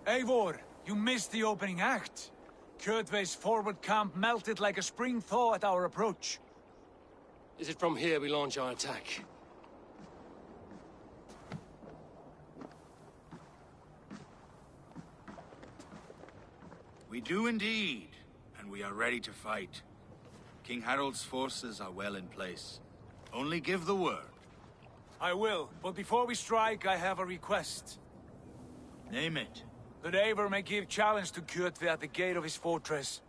Eivor, you missed the opening act. Kjotve's forward camp melted like a spring thaw at our approach. Is it from here we launch our attack? We do indeed, and we are ready to fight. King Harold's forces are well in place. Only give the word. I will, but before we strike, I have a request. Name it. That Eivor may give challenge to Kjotve at the gate of his fortress.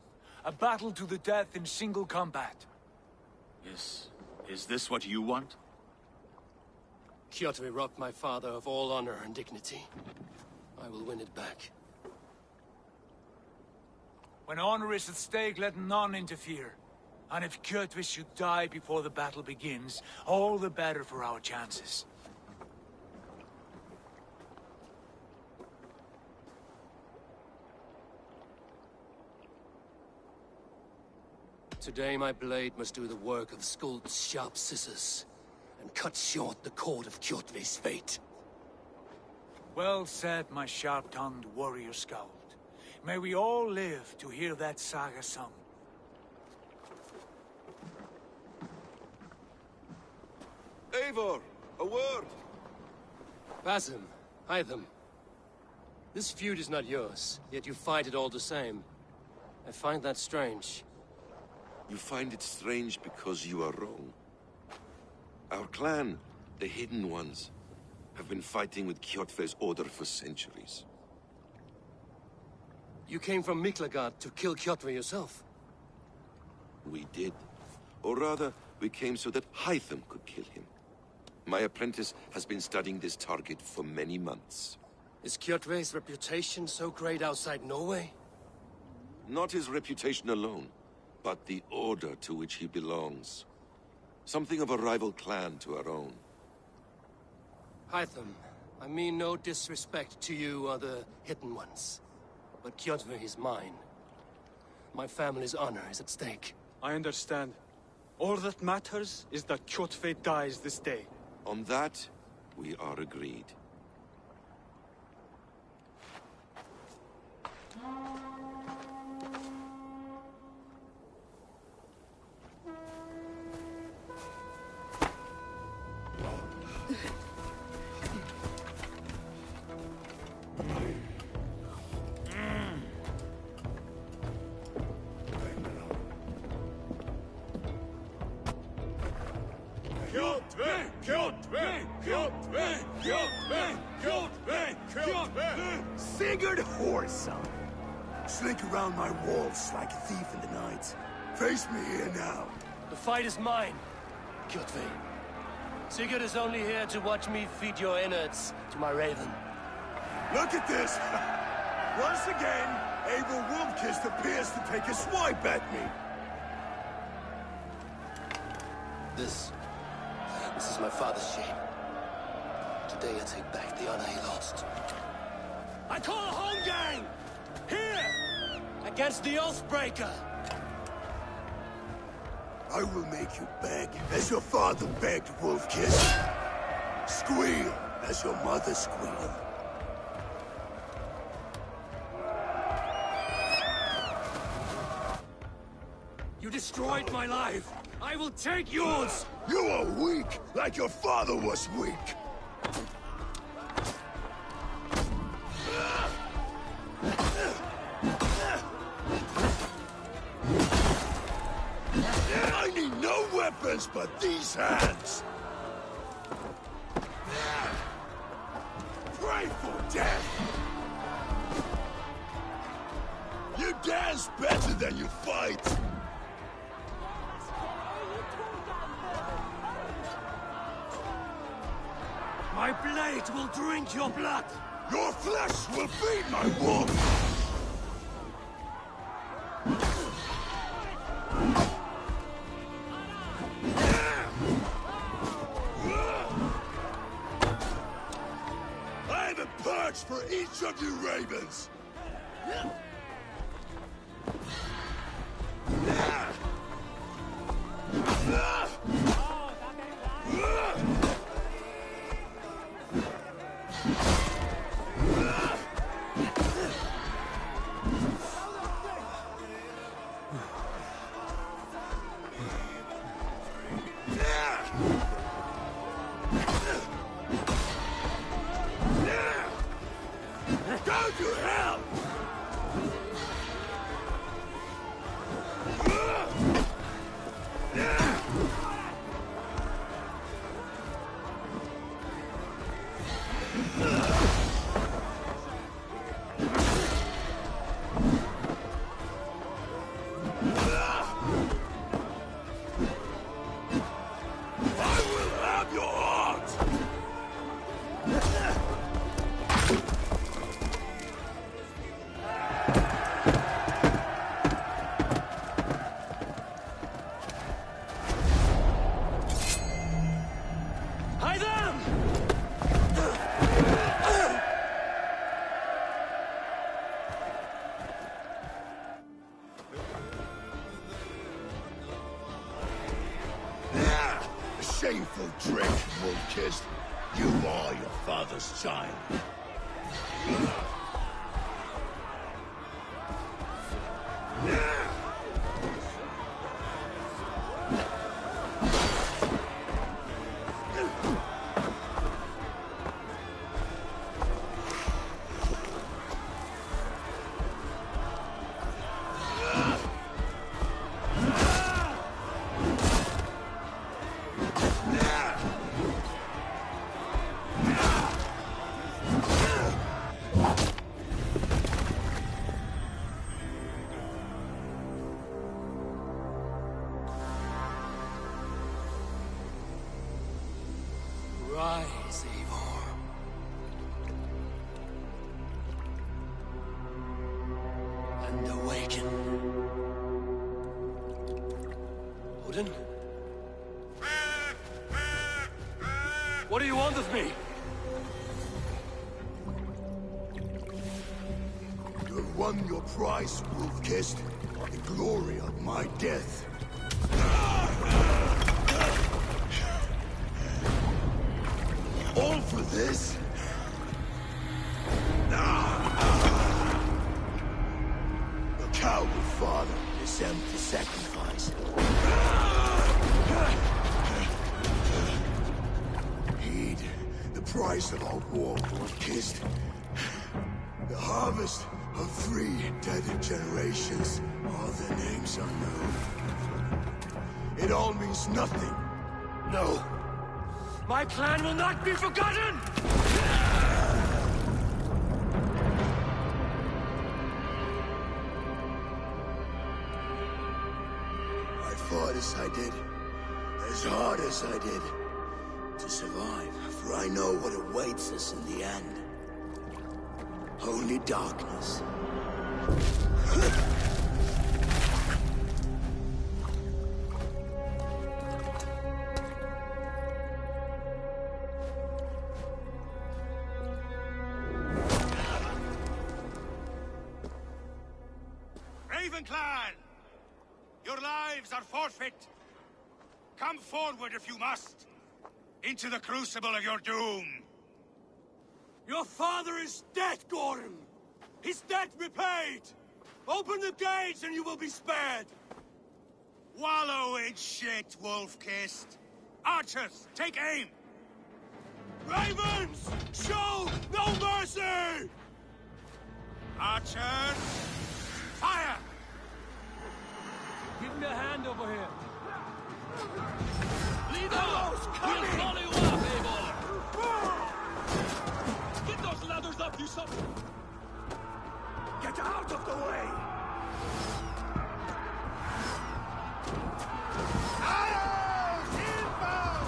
A battle to the death in single combat. Is this what you want? Kjotve robbed my father of all honor and dignity. I will win it back. When honor is at stake, let none interfere. And if Kjotve should die before the battle begins, all the better for our chances. Today my blade must do the work of Skuld's sharp scissors, and cut short the cord of Kjotve's fate. Well said, my sharp-tongued warrior Skald. May we all live to hear that saga sung. Eivor, a word! Basim, Hytham. This feud is not yours, yet you fight it all the same. I find that strange. You find it strange because you are wrong. Our clan, the Hidden Ones, have been fighting with Kjotve's order for centuries. You came from Miklagard to kill Kjotve yourself? We did. Or rather, we came so that Hytham could kill him. My apprentice has been studying this target for many months. Is Kjotve's reputation so great outside Norway? Not his reputation alone, but the order to which he belongs. Something of a rival clan to our own. Hytham, I mean no disrespect to you or the Hidden Ones. But Kjotve is mine. My family's honor is at stake. I understand. All that matters is that Kjotve dies this day. On that, we are agreed. Sigurd Whoreson! Slink around my walls like a thief in the night. Face me here now. The fight is mine, Kjotve. Sigurd is only here to watch me feed your innards to my raven. Look at this! Once again, Abel Wolfkist appears to take a swipe at me. This is my father's shame. Today I take back the honor he lost. I call a home gang! Here! Against the Oathbreaker! I will make you beg, as your father begged, Wolfkist. Squeal, as your mother squealed. You destroyed my life! I will take yours! You are weak, like your father was weak. I need no weapons but these hands. Pray for death. You dance better than you fight. My blade will drink your blood! Your flesh will feed my wolf! I have a perch for each of you ravens! Go to hell! I will have your heart! Hide them! A shameful trick, wolf-kissed. You are your father's child. Rise, Eivor. And awaken. Odin? What do you want of me? You have won your prize, wolf-kissed. The glory of my death. All for this? A coward father is empty sacrifice. Heed the price of our war, wolf-kissed. The harvest of 3 dead generations. All their names unknown. It all means nothing. No. My clan will not be forgotten! I fought as I did, as hard as I did, to survive, for I know what awaits us in the end. Only darkness. Raven Clan! Your lives are forfeit! Come forward if you must! Into the crucible of your doom! Your father is dead, Gordon! His debt repaid! Open the gates and you will be spared! Wallow in shit, wolf-kissed! Archers, take aim! Ravens! Show no mercy! Archers, fire! Give me a hand over here. Lead those coming! We'll follow you up, Eivor! Get those ladders up, you son! Get out of the way! Arrows inbound!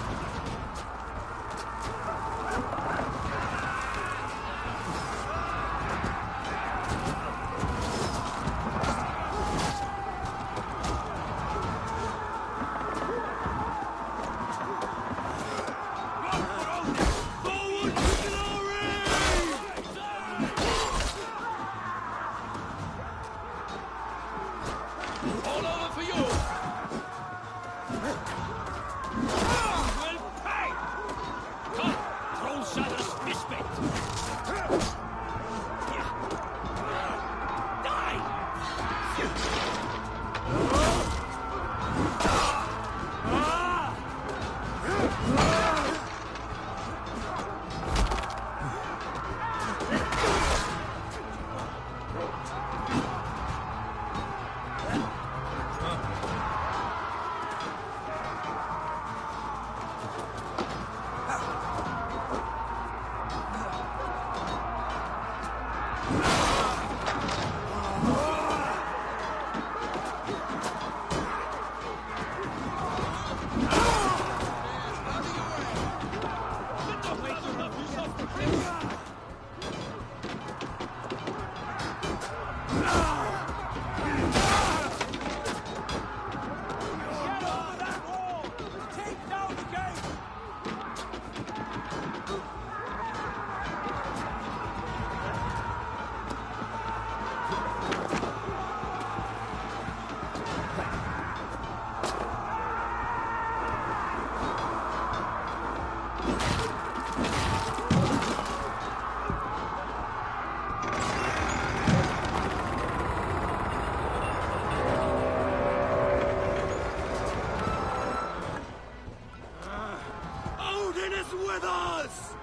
All over for you! Will pay! Come, troll shatters fistbait! Die! Odin is with us!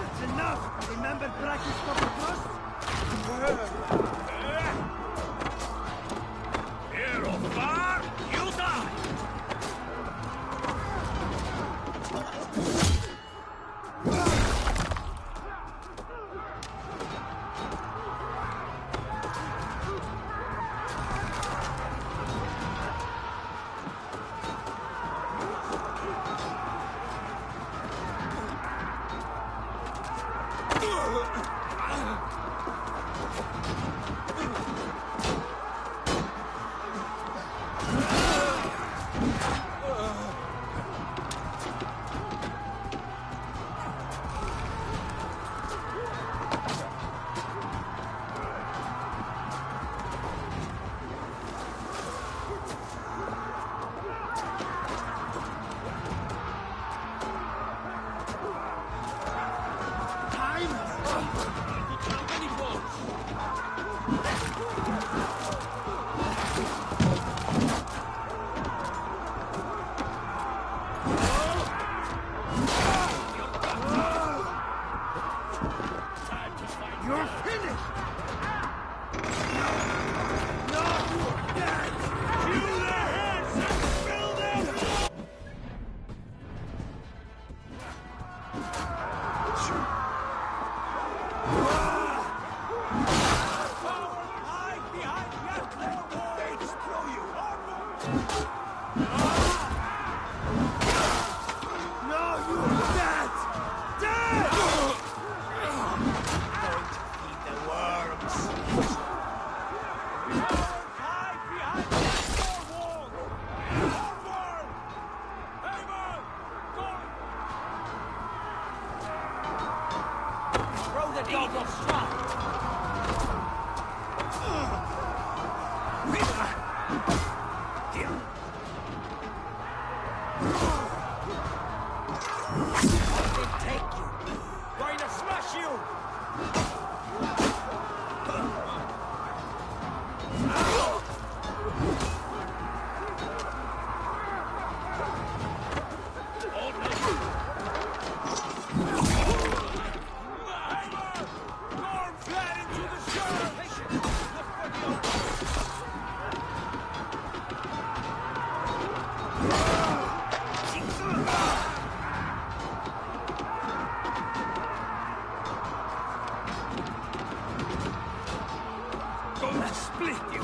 It's enough! Remember practice for the trust? Gonna split you!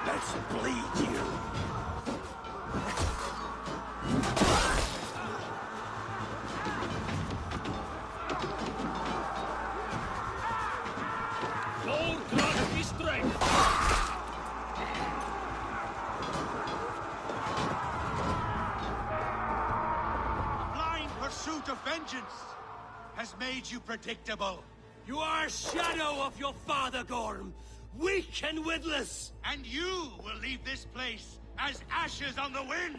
Let's bleed you. Lord grant me strength! Blind pursuit of vengeance has made you predictable. You are a shadow of your father, Gorm! Weak and witless! And you will leave this place as ashes on the wind!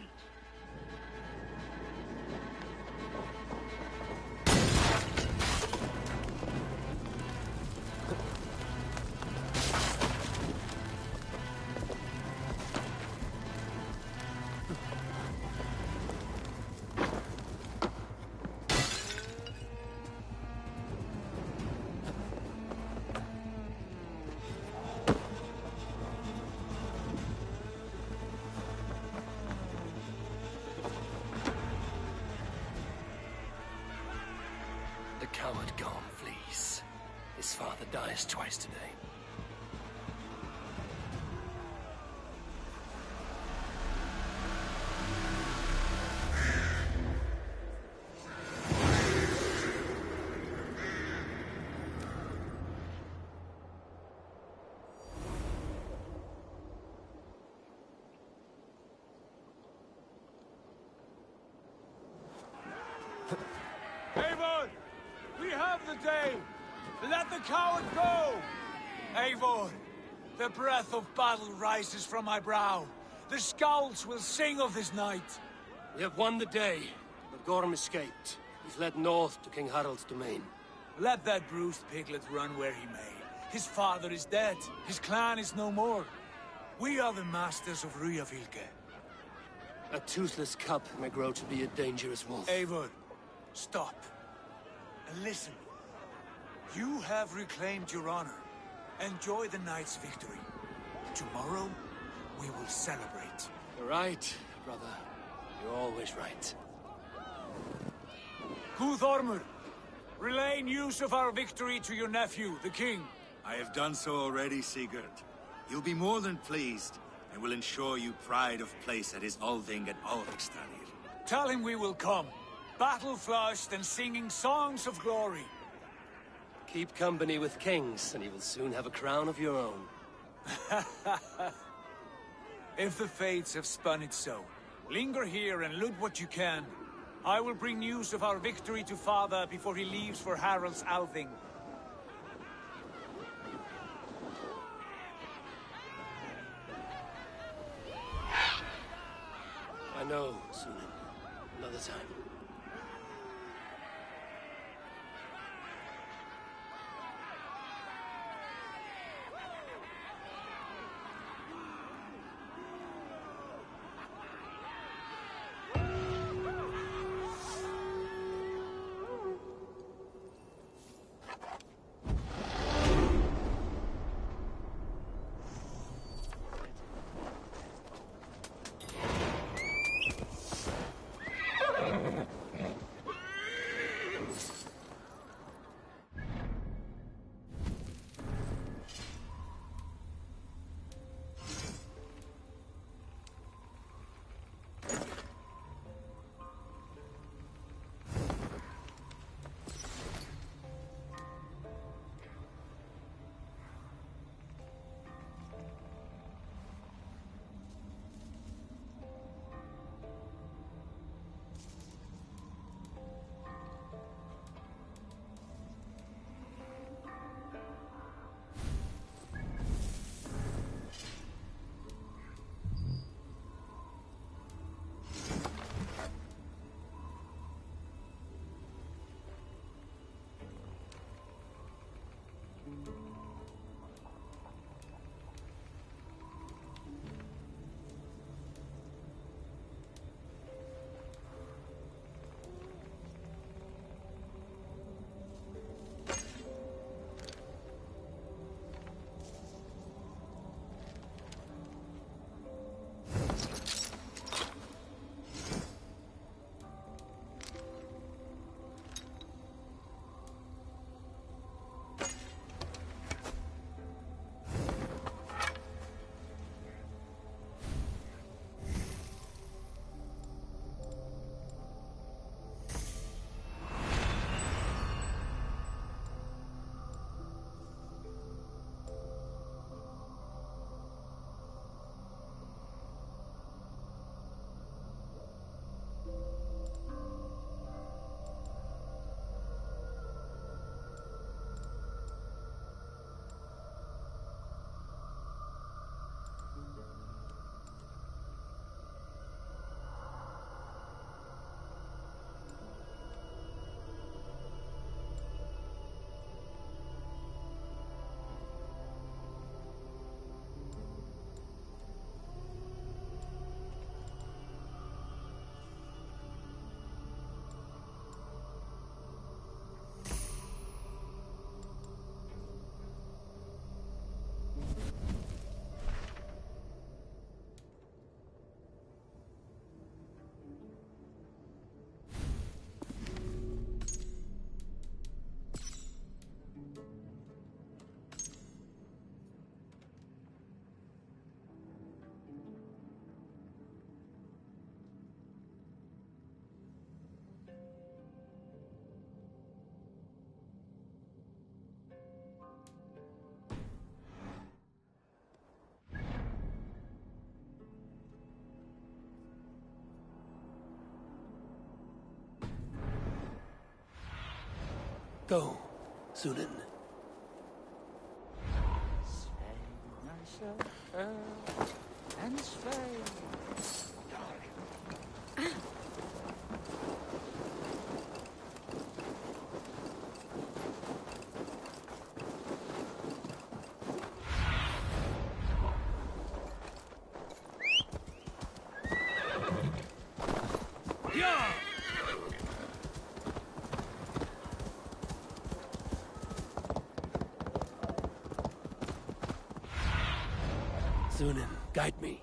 The coward Gorm flees. His father dies twice today. Eivor! We have the day! Let the coward go! Eivor, the breath of battle rises from my brow. The scouts will sing of this night. We have won the day, but Gorm escaped. He's led north to King Harald's domain. Let that bruised piglet run where he may. His father is dead. His clan is no more. We are the masters of Ryjavilke. A toothless cub may grow to be a dangerous wolf. Eivor, stop. And listen. You have reclaimed your honor. Enjoy the night's victory. Tomorrow, we will celebrate. You're right, brother. You're always right. Guthormur, relay news of our victory to your nephew, the king. I have done so already, Sigurd. He'll be more than pleased, and will ensure you pride of place at his Althing at Ulrichstadir. Tell him we will come, battle-flushed and singing songs of glory. Keep company with kings, and you will soon have a crown of your own. If the fates have spun it so, linger here and loot what you can. I will bring news of our victory to father before he leaves for Harald's Althing. I know, Sunan. Another time. Go, Sunan. And Svein. Sunan, guide me.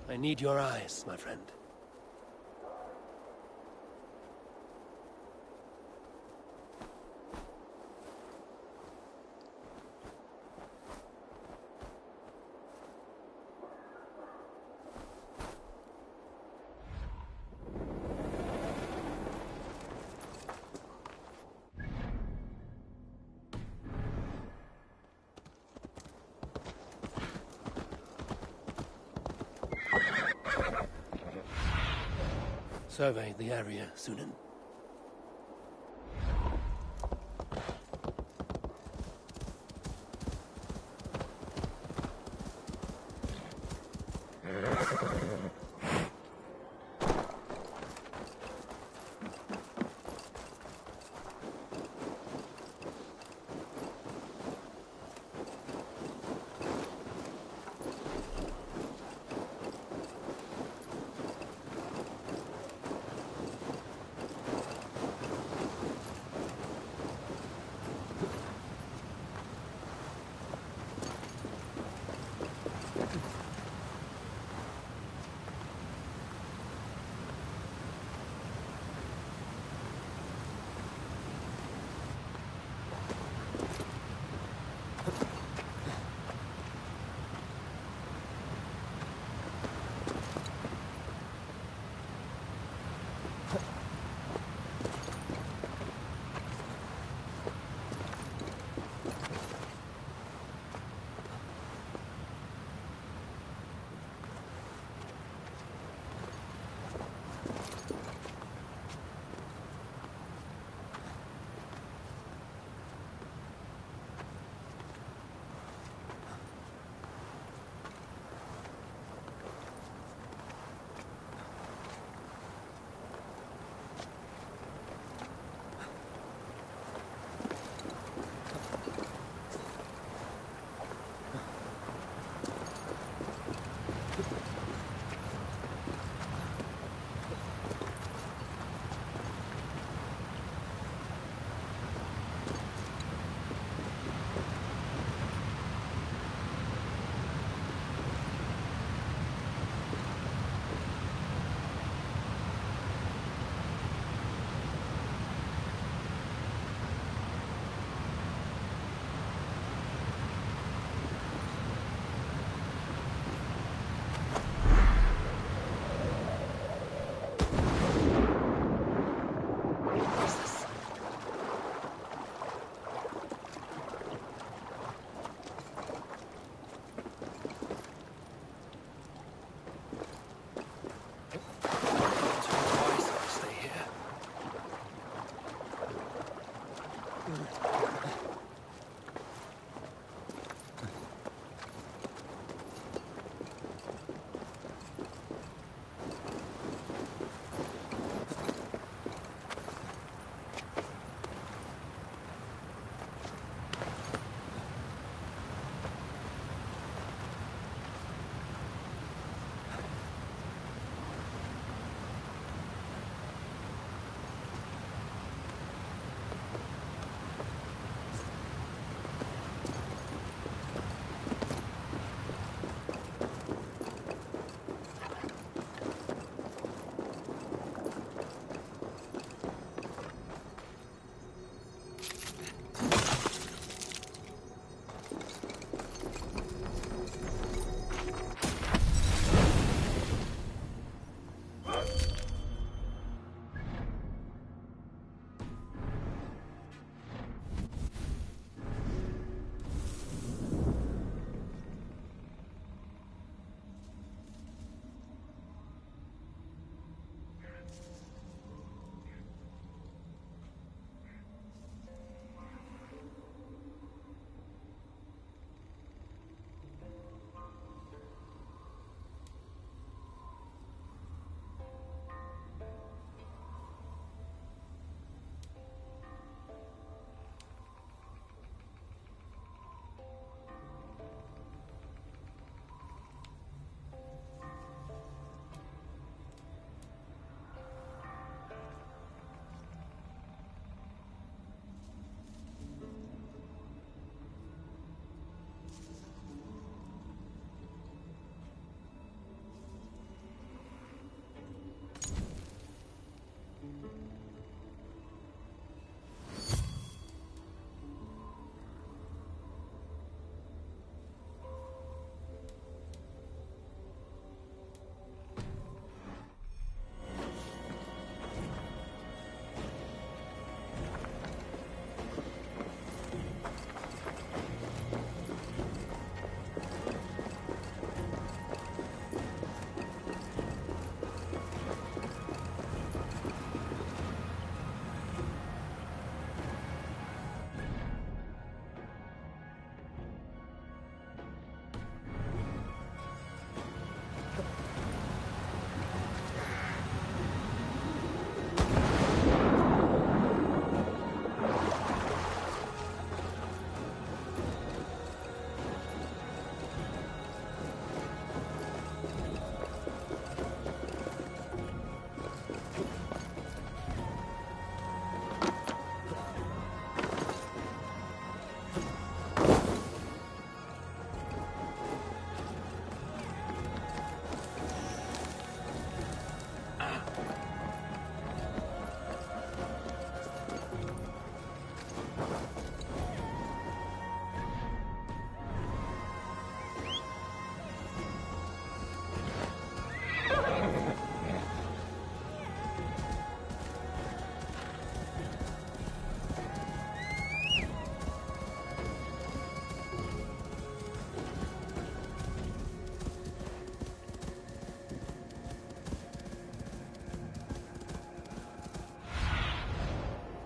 I need your eyes, my friend. Survey the area, Sunan.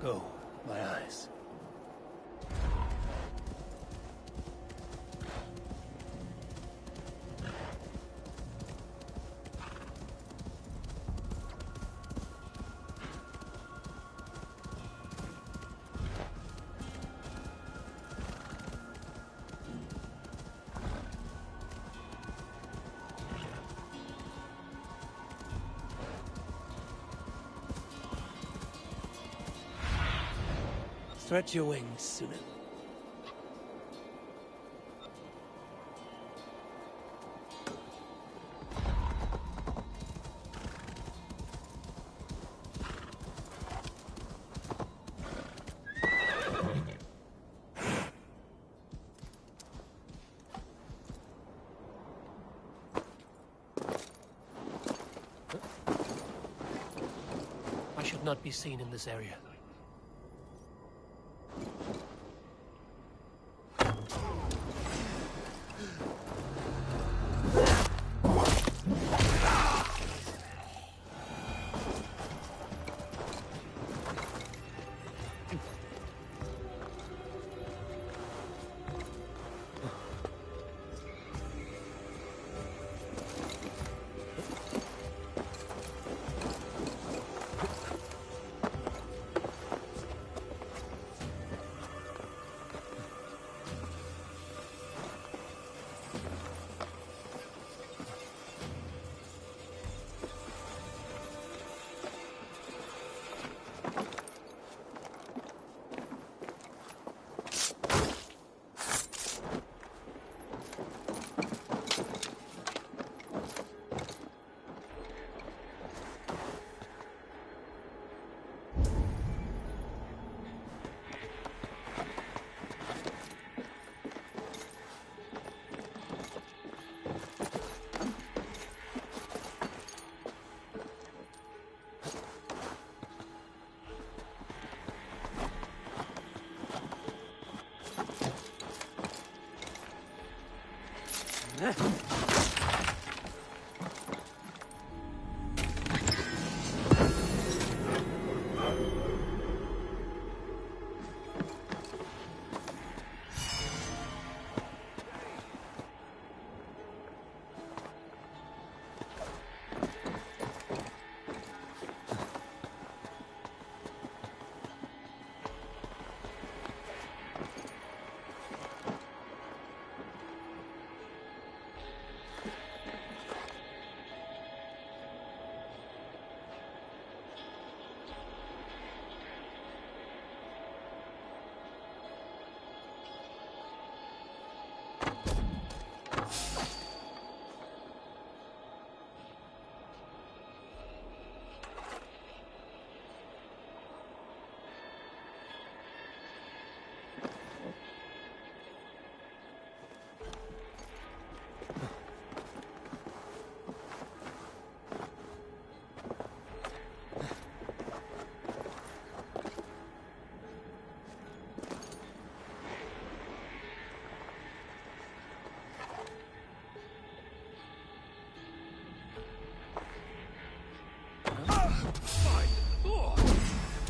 Oh, my eyes. Stretch your wings, Sunan. I should not be seen in this area.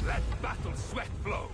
Let battle sweat flow!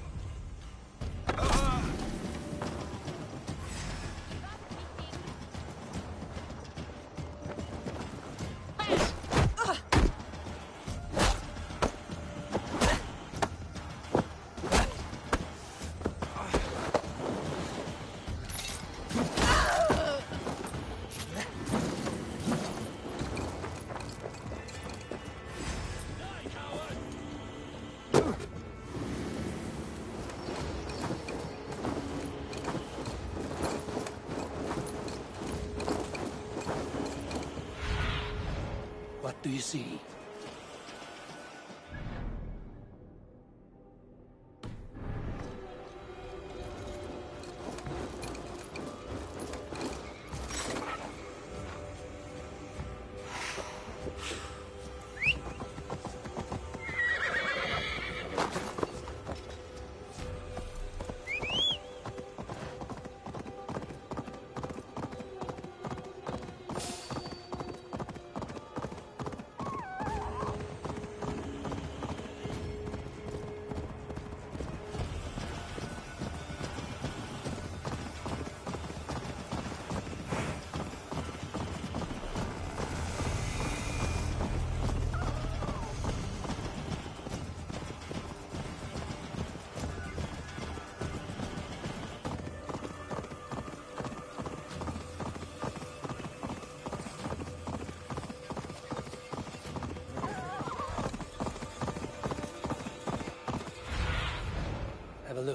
What do you see?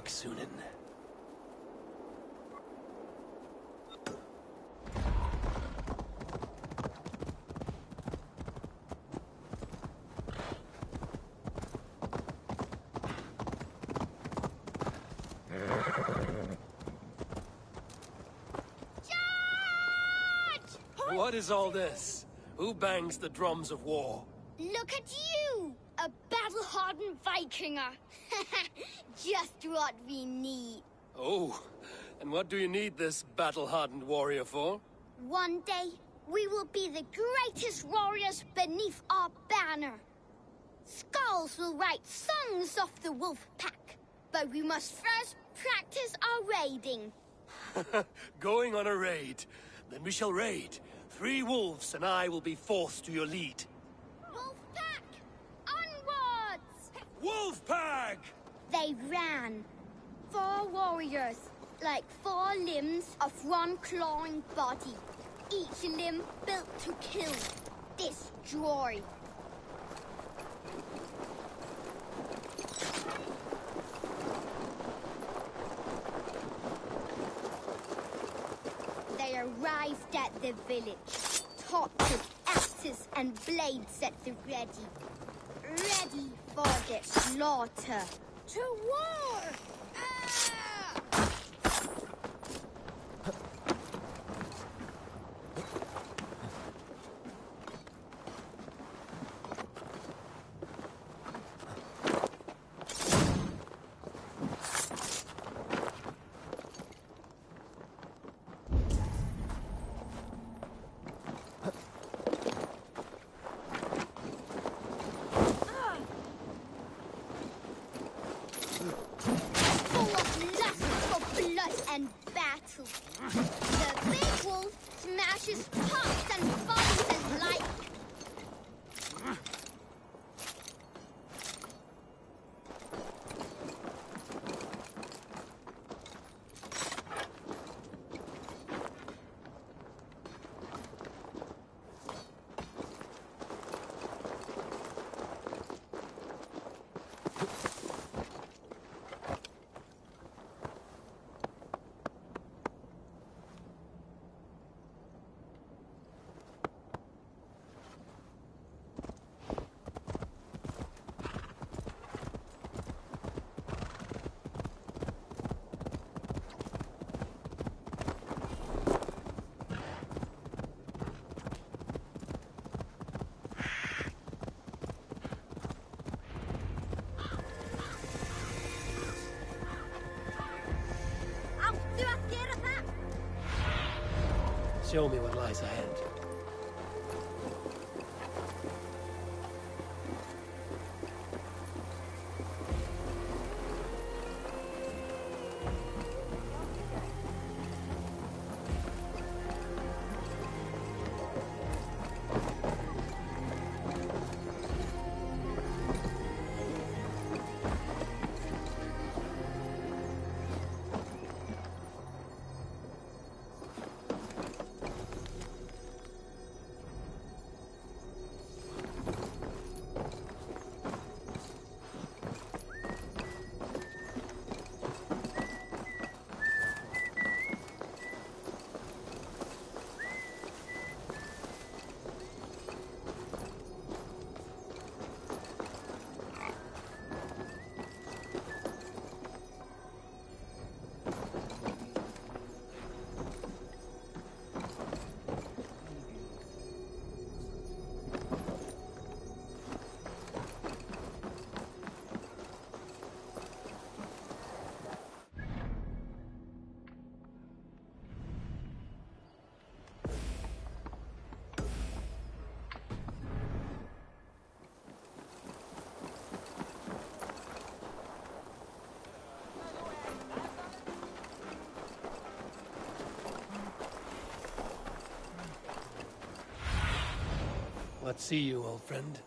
Sunan. What is all this? Who bangs the drums of war? Look at you! A battle-hardened Vikinger! Just what we need. Oh, and what do you need this battle-hardened warrior for? One day, we will be the greatest warriors beneath our banner. Skulls will write songs of the wolf pack, but we must first practice our raiding. Going on a raid. Then we shall raid. 3 wolves and I will be forced to your lead. Wolf pack! Onwards! Wolf pack! They ran. 4 warriors, like 4 limbs of one clawing body. Each limb built to kill, destroy. They arrived at the village, tortured axes and blades at the ready. Ready for the slaughter. To war! The big wolf smashes pots and bodies and light. Show me what lies ahead. What see you, old friend?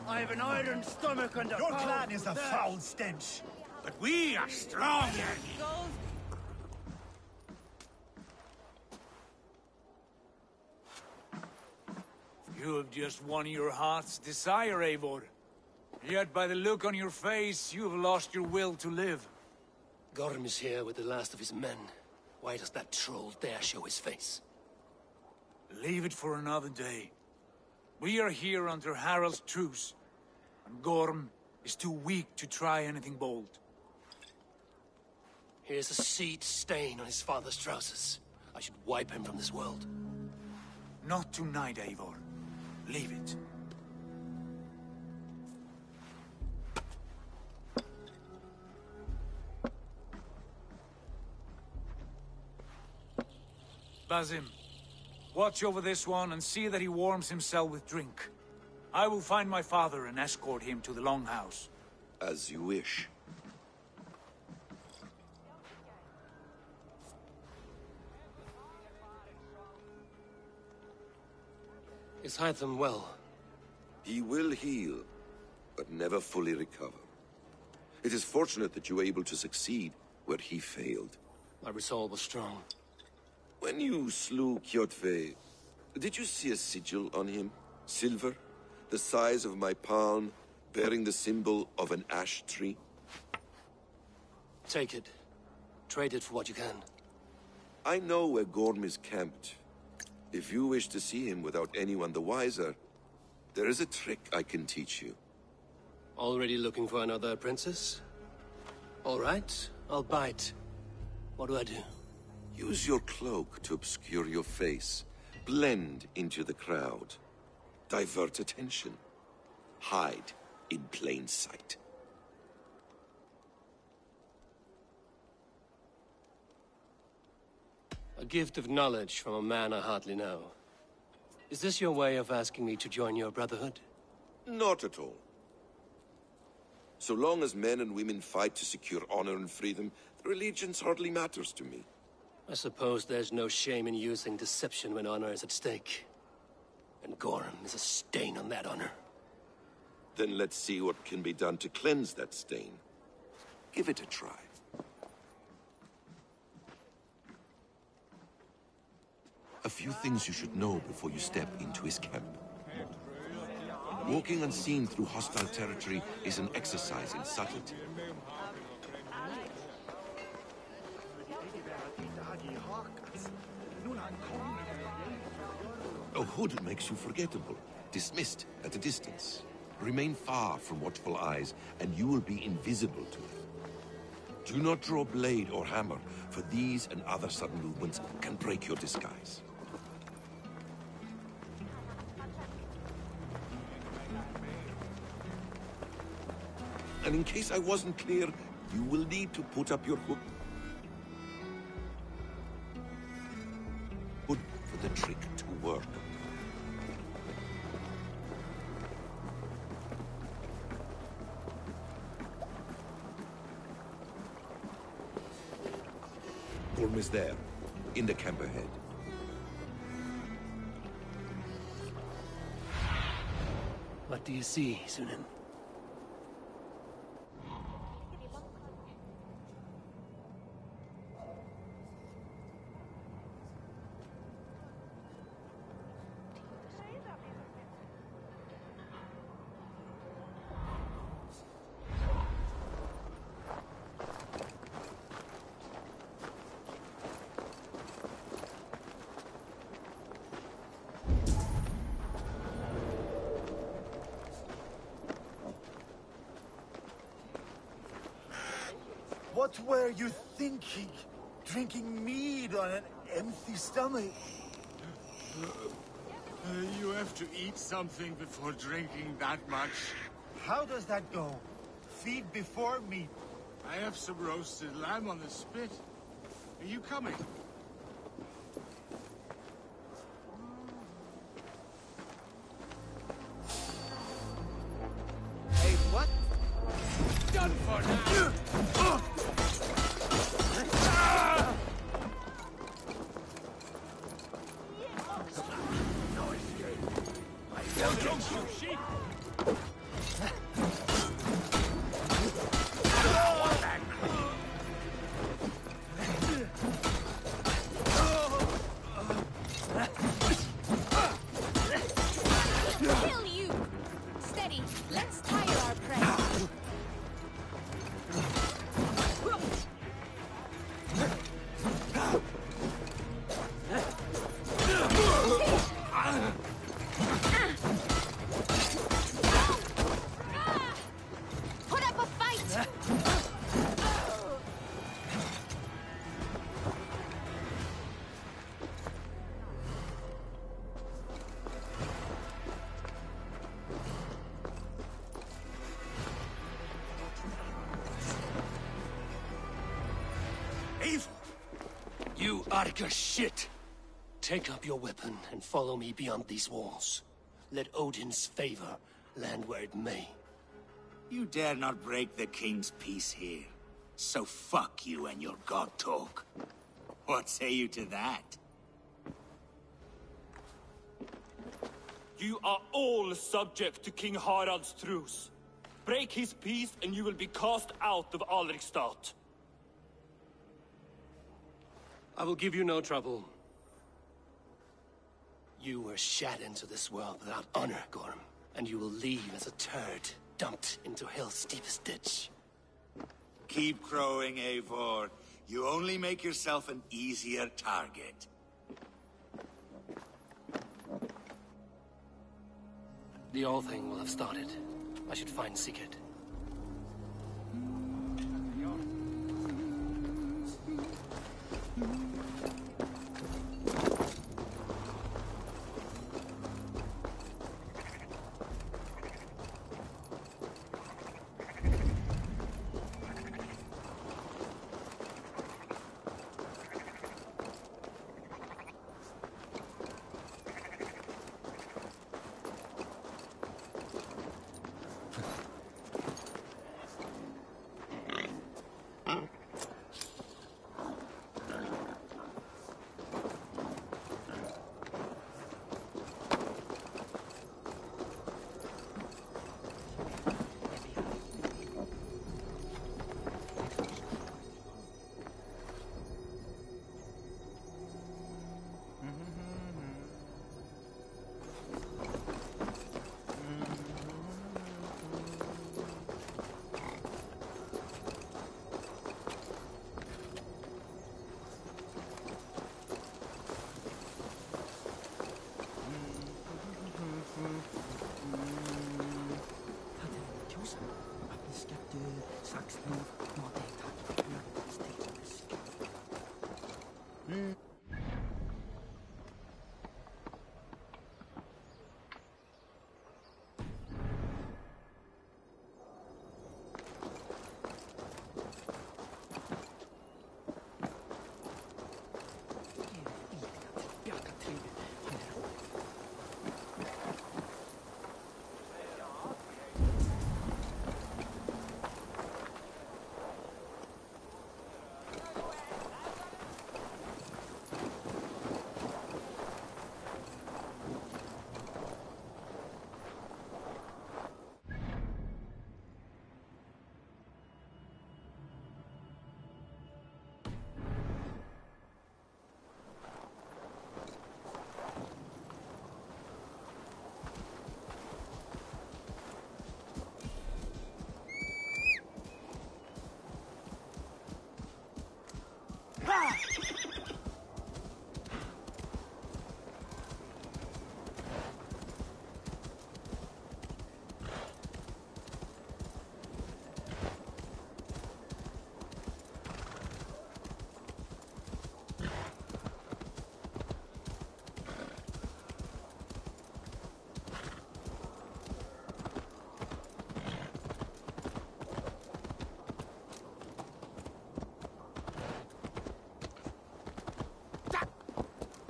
I have an iron stomach and a Your clan is a foul stench. But we are strong. You have just won your heart's desire, Eivor. Yet by the look on your face, you have lost your will to live. Gorm is here with the last of his men. Why does that troll dare show his face? Leave it for another day. We are here under Harald's truce, and Gorm is too weak to try anything bold. Here's a seed stain on his father's trousers. I should wipe him from this world. Not tonight, Eivor. Leave it. Basim, watch over this one and see that he warms himself with drink. I will find my father and escort him to the Longhouse. As you wish. Is Hytham well? He will heal, but never fully recover. It is fortunate that you were able to succeed where he failed. My resolve was strong. When you slew Kjotve, did you see a sigil on him? Silver, the size of my palm, bearing the symbol of an ash tree? Take it. Trade it for what you can. I know where Gorm is camped. If you wish to see him without anyone the wiser, there is a trick I can teach you. Already looking for another princess? All right, I'll bite. What do I do? Use your cloak to obscure your face. Blend into the crowd. Divert attention. Hide in plain sight. A gift of knowledge from a man I hardly know. Is this your way of asking me to join your brotherhood? Not at all. So long as men and women fight to secure honor and freedom, the allegiance hardly matters to me. I suppose there's no shame in using deception when honor is at stake. And Gorm is a stain on that honor. Then let's see what can be done to cleanse that stain. Give it a try. A few things you should know before you step into his camp. Walking unseen through hostile territory is an exercise in subtlety. A hood makes you forgettable, dismissed at a distance. Remain far from watchful eyes, and you will be invisible to them. Do not draw blade or hammer, for these and other sudden movements can break your disguise. And in case I wasn't clear, you will need to put up your hood for the trick to work. Gorm is there, in the camp ahead. What do you see, Sunan? What were you thinking? Drinking mead on an empty stomach? You have to eat something before drinking that much. How does that go? Feed before meat. I have some roasted lamb on the spit. Are you coming? Hey, what? Done for now! You Archer shit! Take up your weapon and follow me beyond these walls. Let Odin's favor land where it may. You dare not break the king's peace here. So fuck you and your god talk. What say you to that? You are all subject to King Harald's truce. Break his peace and you will be cast out of Alrikstad. I will give you no trouble. You were shat into this world without honor, Gorm. And you will leave as a turd, dumped into hell's deepest ditch. Keep crowing, Eivor. You only make yourself an easier target. The All Thing will have started. I should find Sigurd.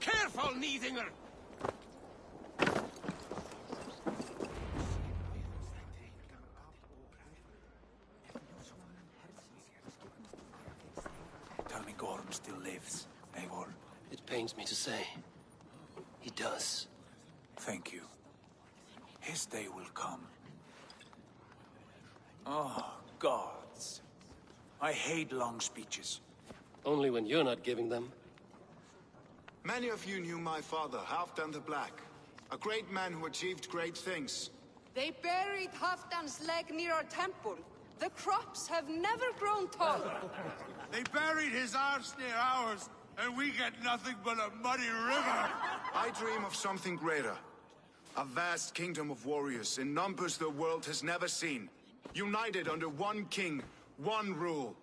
Careful, Neithinger! Tell me Gorm still lives, Eivor. It pains me to say. He does. Thank you. His day will come. Oh, gods. I hate long speeches. Only when you're not giving them. Many of you knew my father, Halfdan the Black. A great man who achieved great things. They buried Halfdan's leg near our temple. The crops have never grown tall. They buried his arse near ours, and we get nothing but a muddy river. I dream of something greater. A vast kingdom of warriors in numbers the world has never seen. United under one king, one rule.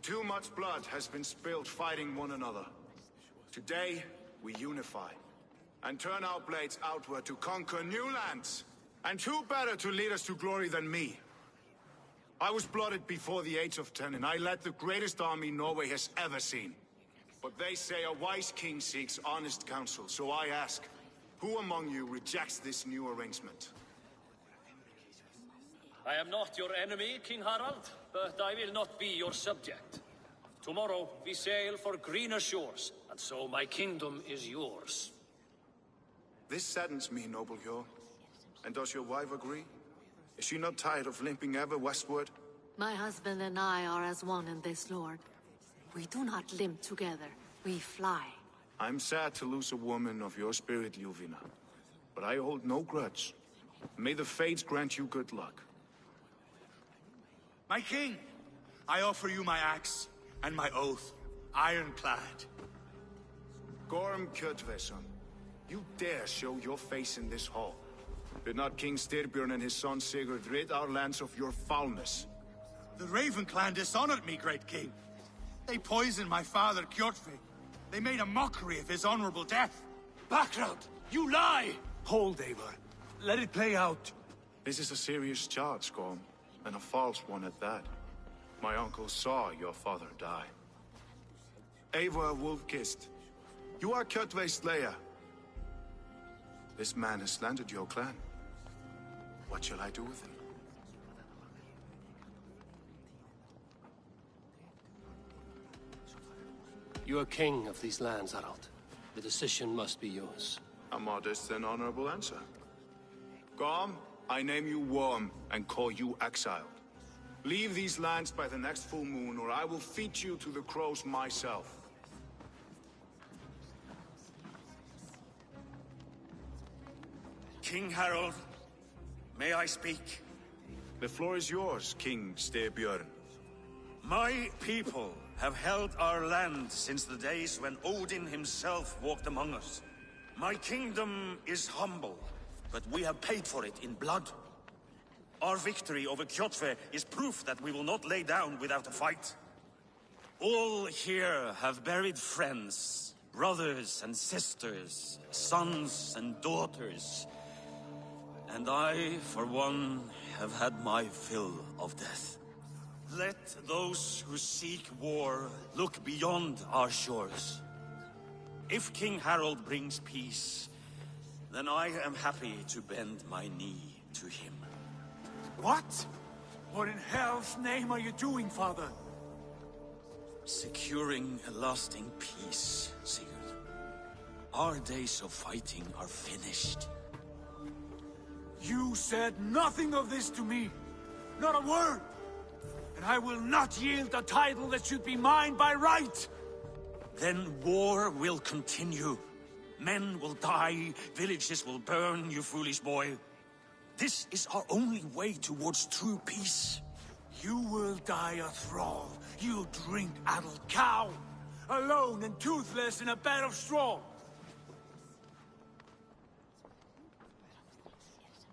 Too much blood has been spilled fighting one another. Today, we unify. And turn our blades outward to conquer new lands. And who better to lead us to glory than me? I was blooded before the age of 10, and I led the greatest army Norway has ever seen. But they say a wise king seeks honest counsel, so I ask, who among you rejects this new arrangement? I am not your enemy, King Harald, but I will not be your subject. Tomorrow we sail for greener shores, and so my kingdom is yours. This saddens me, noble Hjor. And does your wife agree? Is she not tired of limping ever westward? My husband and I are as one in this, Lord. We do not limp together, we fly. I'm sad to lose a woman of your spirit, Ljuvina. But I hold no grudge. May the fates grant you good luck. My king, I offer you my axe and my oath, ironclad. Gorm Kjötveson, you dare show your face in this hall. Did not King Styrbjörn and his son Sigurd rid our lands of your foulness? The Raven clan dishonored me, great king. They poisoned my father, Kjotve. They made a mockery of his honorable death. Background! You lie! Hold, Eivor. Let it play out. This is a serious charge, Gorm, and a false one at that. My uncle saw your father die. Eivor Wolf-Kissed, you are Kjotve's slayer. This man has slandered your clan. What shall I do with him? You are king of these lands, Harald. The decision must be yours. A modest and honorable answer. Gorm, I name you Worm and call you exiled. Leave these lands by the next full moon, or I will feed you to the crows myself. King Harold, may I speak? The floor is yours, King Styrbjörn. My people have held our land since the days when Odin himself walked among us. My kingdom is humble, but we have paid for it in blood. Our victory over Kjotve is proof that we will not lay down without a fight. All here have buried friends, brothers and sisters, sons and daughters. And I, for one, have had my fill of death. Let those who seek war look beyond our shores. If King Harold brings peace, then I am happy to bend my knee to him. What? What in hell's name are you doing, father? Securing a lasting peace, Sigurd. Our days of fighting are finished. You said nothing of this to me. Not a word. And I will not yield a title that should be mine by right. Then war will continue. Men will die, villages will burn, you foolish boy. This is our only way towards true peace. You will die a thrall. You drink-addled cow. Alone and toothless in a bed of straw.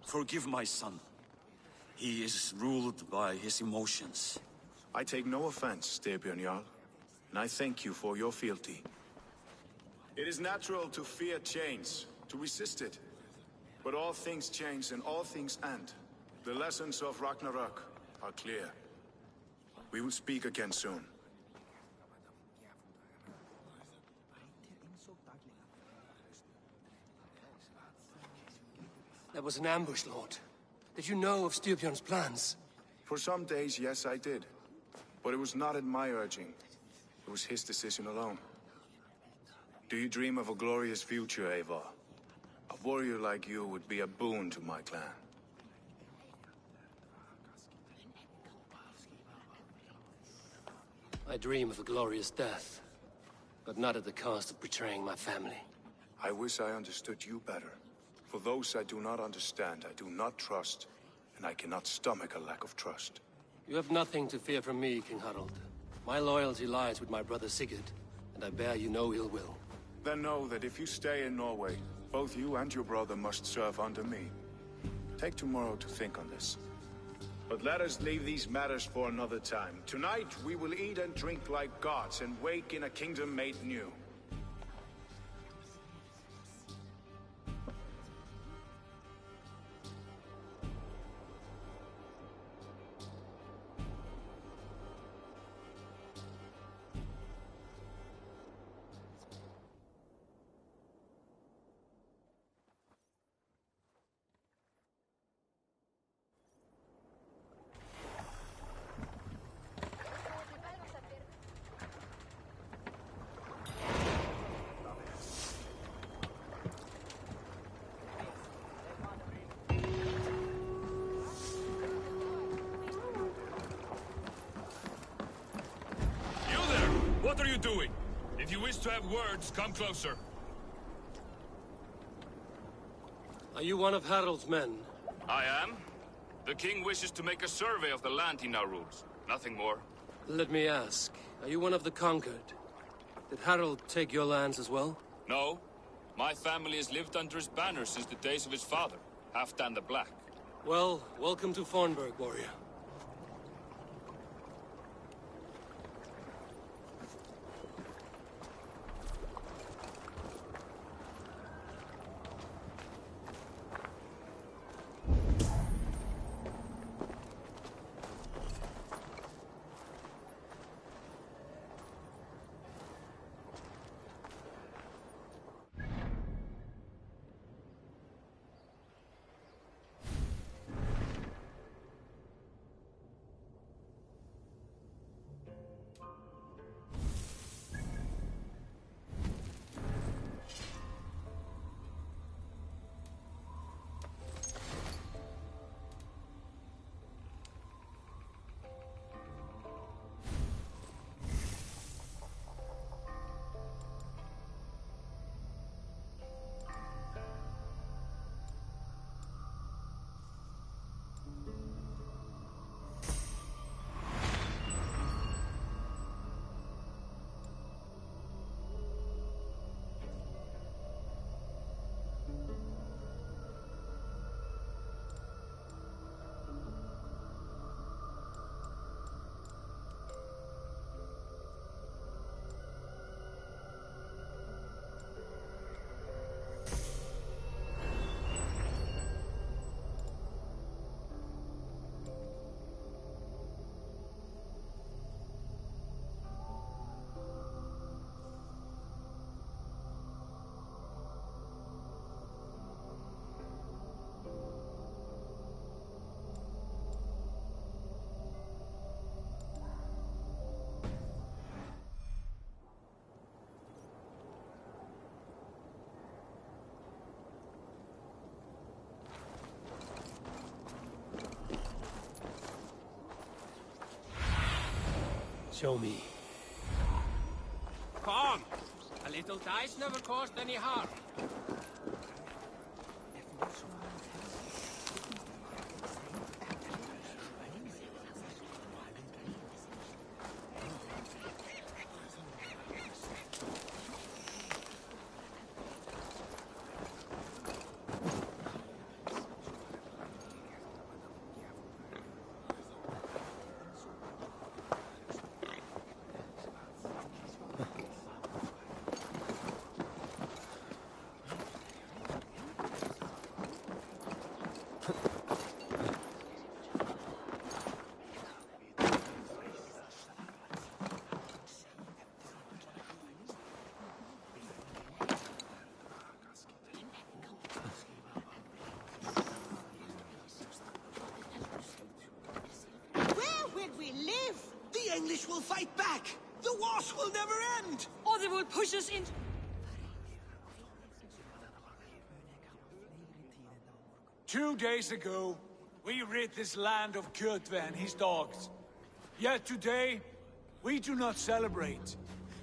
Forgive my son. He is ruled by his emotions. I take no offense, Styrbjörn Jarl, and I thank you for your fealty. It is natural to fear change, to resist it. But all things change and all things end. The lessons of Ragnarok are clear. We will speak again soon. That was an ambush, Lord. Did you know of Styrbjörn's plans? For some days, yes, I did. But it was not at my urging. It was his decision alone. Do you dream of a glorious future, Eivor? A warrior like you would be a boon to my clan. I dream of a glorious death, but not at the cost of betraying my family. I wish I understood you better. For those I do not understand, I do not trust, and I cannot stomach a lack of trust. You have nothing to fear from me, King Harald. My loyalty lies with my brother Sigurd, and I bear you no ill will. Then know that if you stay in Norway, both you and your brother must serve under me. Take tomorrow to think on this. But let us leave these matters for another time. Tonight, we will eat and drink like gods and wake in a kingdom made new. What are you doing? If you wish to have words, come closer. Are you one of Harald's men? I am. The king wishes to make a survey of the land he now rules. Nothing more. Let me ask, are you one of the conquered? Did Harald take your lands as well? No. My family has lived under his banner since the days of his father, Halfdan the Black. Well, welcome to Fornburg, warrior. Show me. Come! A little dice never caused any harm. The English will fight back! The wars will never end! Or they will push us in... 2 days ago, we rid this land of Kjotve and his dogs. Yet today, we do not celebrate.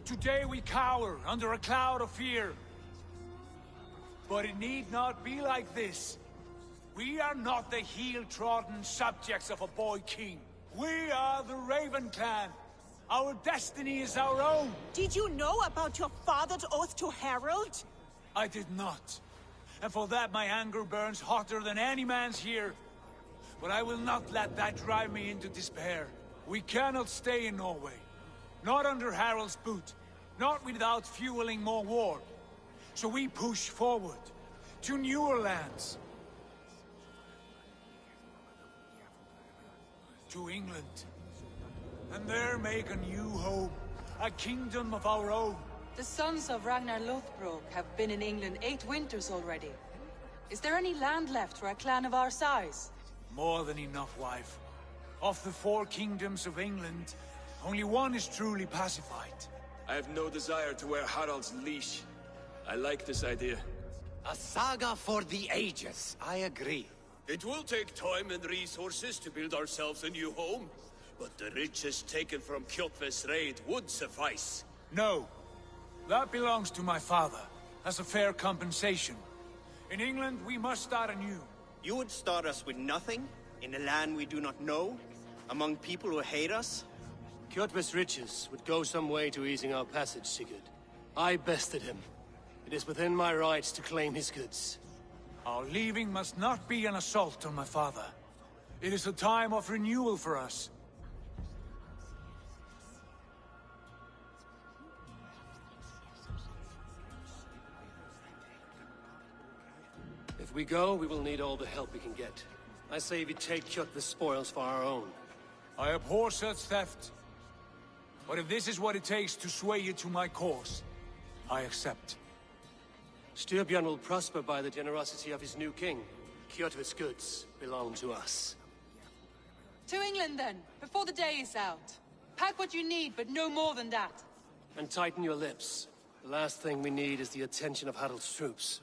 Today we cower under a cloud of fear. But it need not be like this. We are not the heel-trodden subjects of a boy king. We are the Raven clan. Our destiny is our own. Did you know about your father's oath to Harald? I did not. And for that my anger burns hotter than any man's here. But I will not let that drive me into despair. We cannot stay in Norway. Not under Harald's boot. Not without fueling more war. So we push forward. To newer lands. To England. And there make a new home. A kingdom of our own. The sons of Ragnar Lothbrok have been in England 8 winters already. Is there any land left for a clan of our size? More than enough, wife. Of the 4 kingdoms of England, only one is truly pacified. I have no desire to wear Harald's leash. I like this idea. A saga for the ages, I agree. It will take time and resources to build ourselves a new home, but the riches taken from Kjotve's raid would suffice. No. That belongs to my father, as a fair compensation. In England, we must start anew. You would start us with nothing? In a land we do not know? Among people who hate us? Kjotve's riches would go some way to easing our passage, Sigurd. I bested him. It is within my rights to claim his goods. Our leaving must not be an assault on my father. It is a time of renewal for us. If we go, we will need all the help we can get. I say we take Kjotve's spoils for our own. I abhor such theft. But if this is what it takes to sway you to my cause, I accept. Styrbjörn will prosper by the generosity of his new king. Kjotve's goods belong to us. To England, then, before the day is out. Pack what you need, but no more than that. And tighten your lips. The last thing we need is the attention of Harald's troops.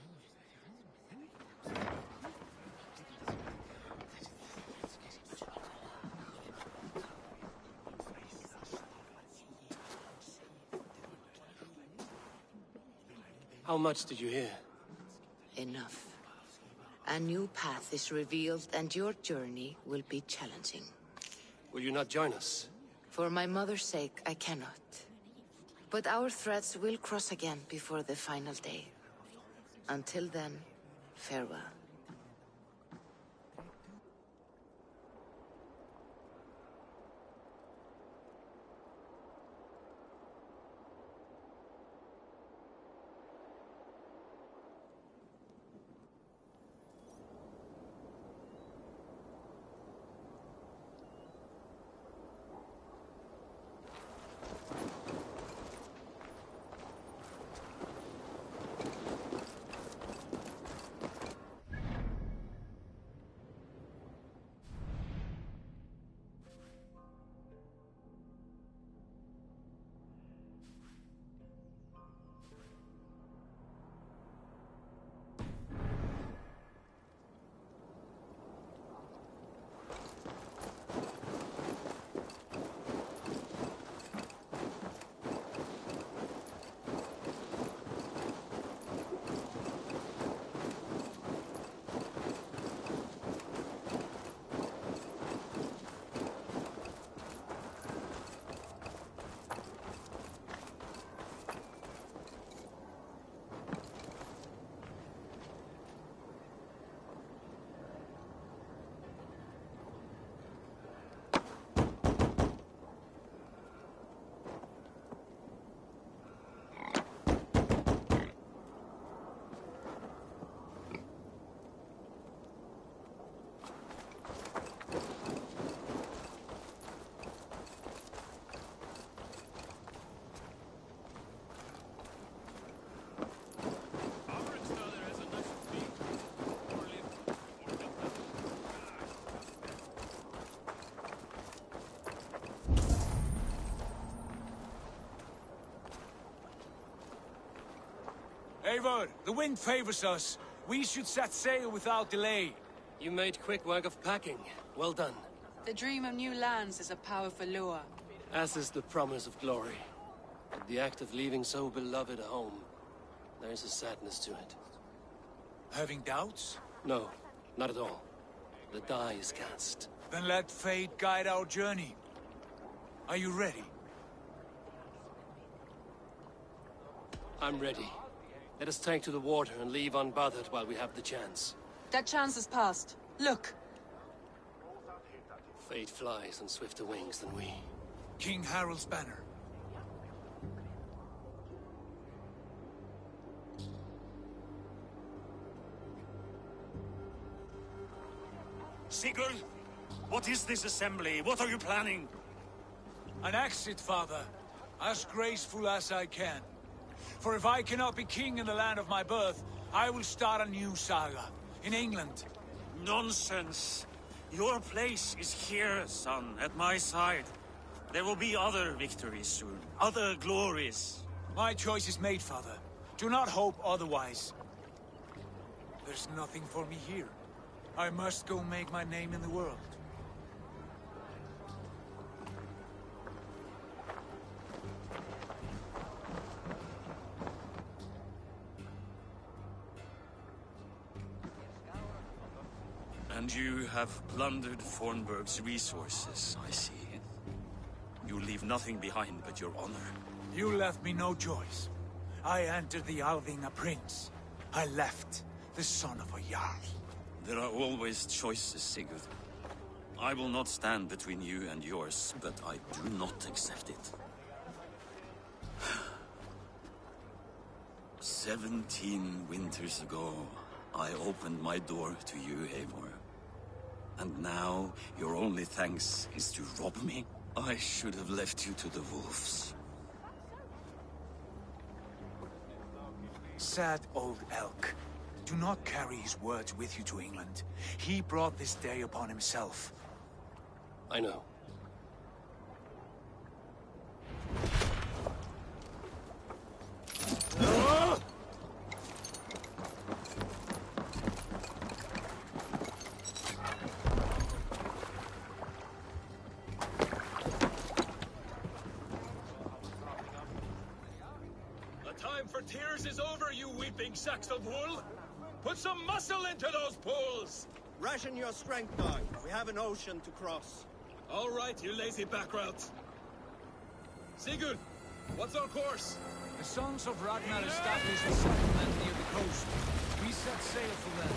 How much did you hear? Enough. A new path is revealed, and your journey will be challenging. Will you not join us? For my mother's sake, I cannot. But our threads will cross again before the final day. Until then, farewell. Eivor, the wind favors us. We should set sail without delay. You made quick work of packing. Well done. The dream of new lands is a powerful lure. As is the promise of glory. But the act of leaving so beloved a home, there is a sadness to it. Having doubts? No, not at all. The die is cast. Then let fate guide our journey. Are you ready? I'm ready. Let us take to the water and leave unbothered while we have the chance. That chance is past. Look! Fate flies on swifter wings than we. King Harald's banner. Sigurd, what is this assembly? What are you planning? An exit, father. As graceful as I can. For if I cannot be king in the land of my birth, I will start a new saga. In England. Nonsense. Your place is here, son, at my side. There will be other victories soon. Other glories. My choice is made, father. Do not hope otherwise. There's nothing for me here. I must go make my name in the world. And you have plundered Fornburg's resources, I see. You leave nothing behind but your honor. You left me no choice. I entered the Alving a prince. I left the son of a Jarl. There are always choices, Sigurd. I will not stand between you and yours, but I do not accept it. 17 winters ago, I opened my door to you, Eivor. And now, your only thanks is to rob me? I should have left you to the wolves. Sad old elk. Do not carry his words with you to England. He brought this day upon himself. I know. The time for tears is over, you weeping sacks of wool! Put some muscle into those pulls! Ration your strength, dog. We have an ocean to cross. All right, you lazy backroutes. Sigurd, what's our course? The sons of Ragnar established a settlement near the coast. We set sail for them.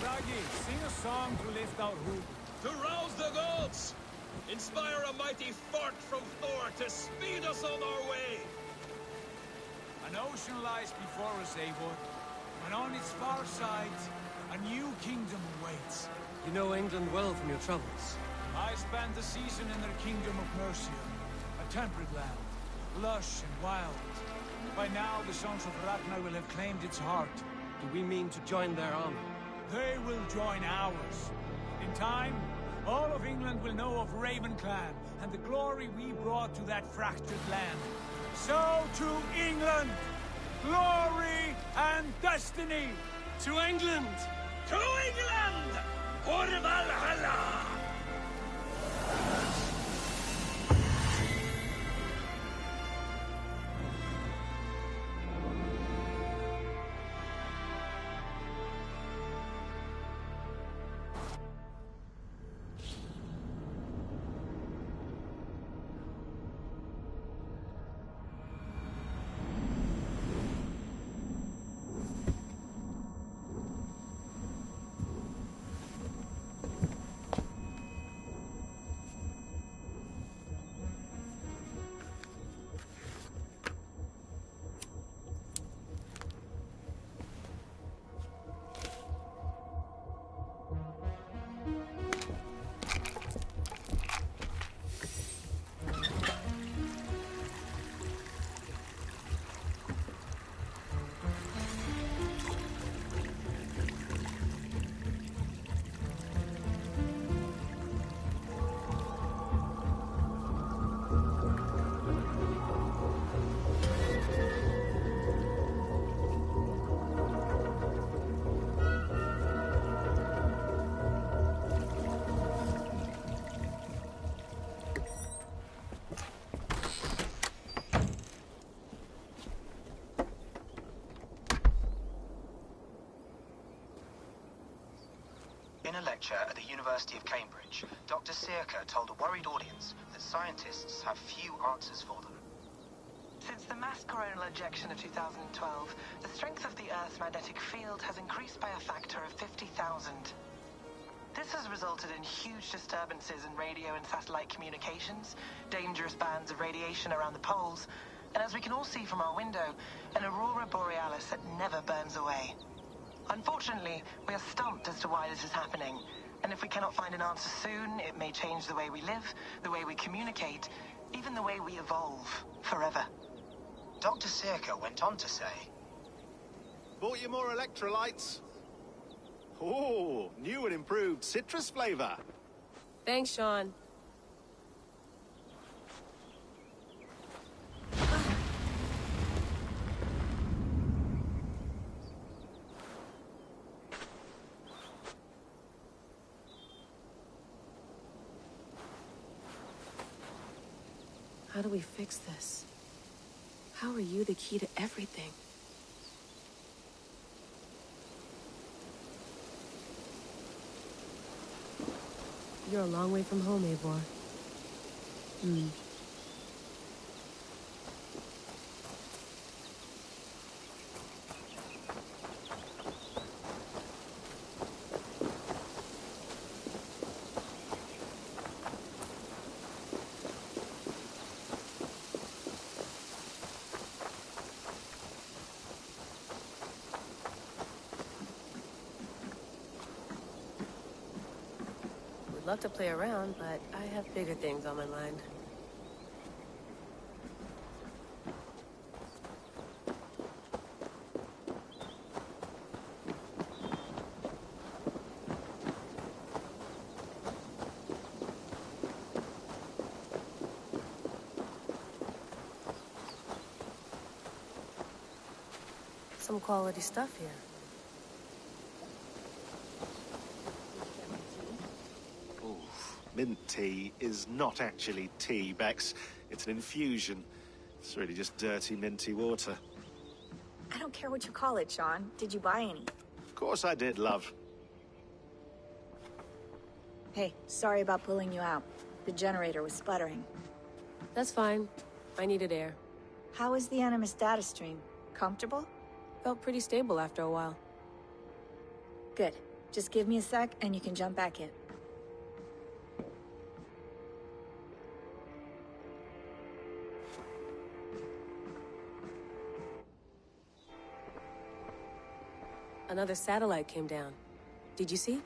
Ragi, sing a song to lift our hoop. To rouse the gods! Inspire a mighty fart from Thor to speed us on our way! An ocean lies before us, Eivor, and on its far sides, a new kingdom awaits. You know England well from your travels. I spent a season in their kingdom of Mercia, a temperate land, lush and wild. By now, the sons of Ragnar will have claimed its heart. Do we mean to join their army? They will join ours. In time, all of England will know of Raven Clan and the glory we brought to that fractured land. So to England! Glory and destiny! To England! To England! For Valhalla! In a lecture at the University of Cambridge, Dr. Searca told a worried audience that scientists have few answers for them. Since the mass coronal ejection of 2012, the strength of the Earth's magnetic field has increased by a factor of 50,000. This has resulted in huge disturbances in radio and satellite communications, dangerous bands of radiation around the poles, and as we can all see from our window, an aurora borealis that never burns away. Unfortunately, we are stumped as to why this is happening, and if we cannot find an answer soon, it may change the way we live, the way we communicate, even the way we evolve, forever. Dr. Searca went on to say, Bought you more electrolytes? Oh, new and improved citrus flavor. Thanks, Sean. How do we fix this? How are you the key to everything? You're a long way from home, Eivor. Would love to play around, but I have bigger things on my mind. Some quality stuff here. Mint tea is not actually tea, Bex. It's an infusion. It's really just dirty, minty water. I don't care what you call it, Sean. Did you buy any? Of course I did, love. Hey, sorry about pulling you out. The generator was sputtering. That's fine. I needed air. How is the Animus data stream? Comfortable? Felt pretty stable after a while. Good. Just give me a sec and you can jump back in. Another satellite came down. Did you see?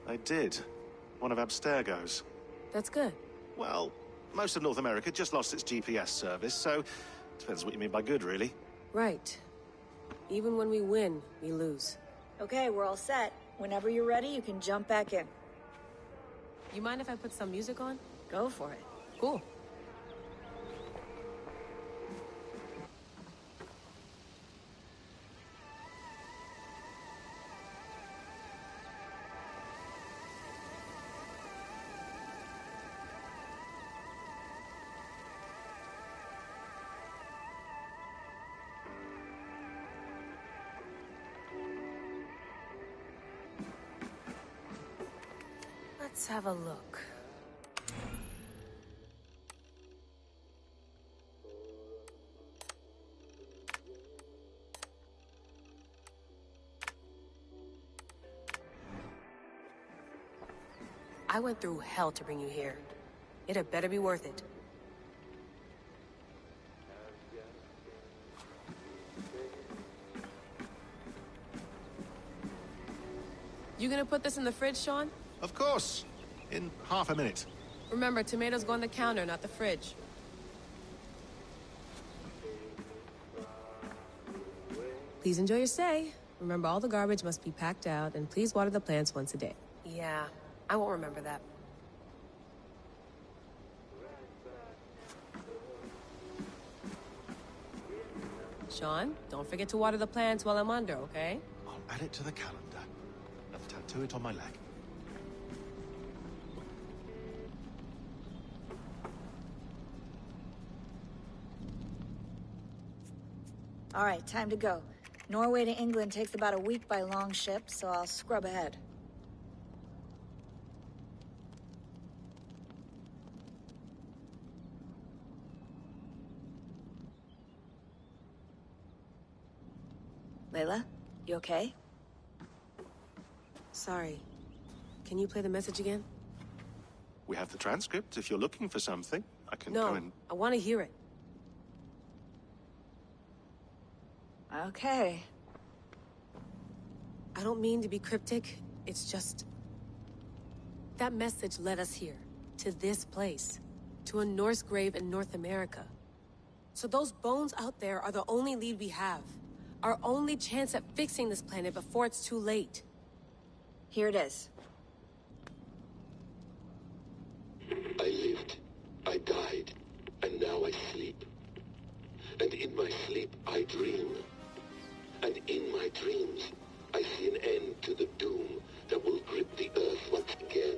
I did. One of Abstergo's. That's good. Well, most of North America just lost its GPS service, so depends what you mean by good, really. Right. Even when we win, we lose. Okay, we're all set. Whenever you're ready, you can jump back in. You mind if I put some music on? Go for it. Cool. Let's have a look. I went through hell to bring you here. It had better be worth it. You gonna put this in the fridge, Sean? Of course. In half a minute. Remember, tomatoes go on the counter, not the fridge. Please enjoy your stay. Remember, all the garbage must be packed out, and please water the plants once a day. Yeah, I won't remember that. Sean, don't forget to water the plants while I'm under, okay? I'll add it to the calendar and tattoo it on my leg. All right, time to go. Norway to England takes about a week by long ship, so I'll scrub ahead. Layla, you okay? Sorry. Can you play the message again? We have the transcript. If you're looking for something, I can No, go and... I want to hear it. Okay. I don't mean to be cryptic. It's just... that message led us here. To this place. To a Norse grave in North America. So those bones out there are the only lead we have. Our only chance at fixing this planet before it's too late. Here it is. I lived, I died, and now I sleep. And in my sleep I dream. And in my dreams I see an end to the doom that will grip the earth once again.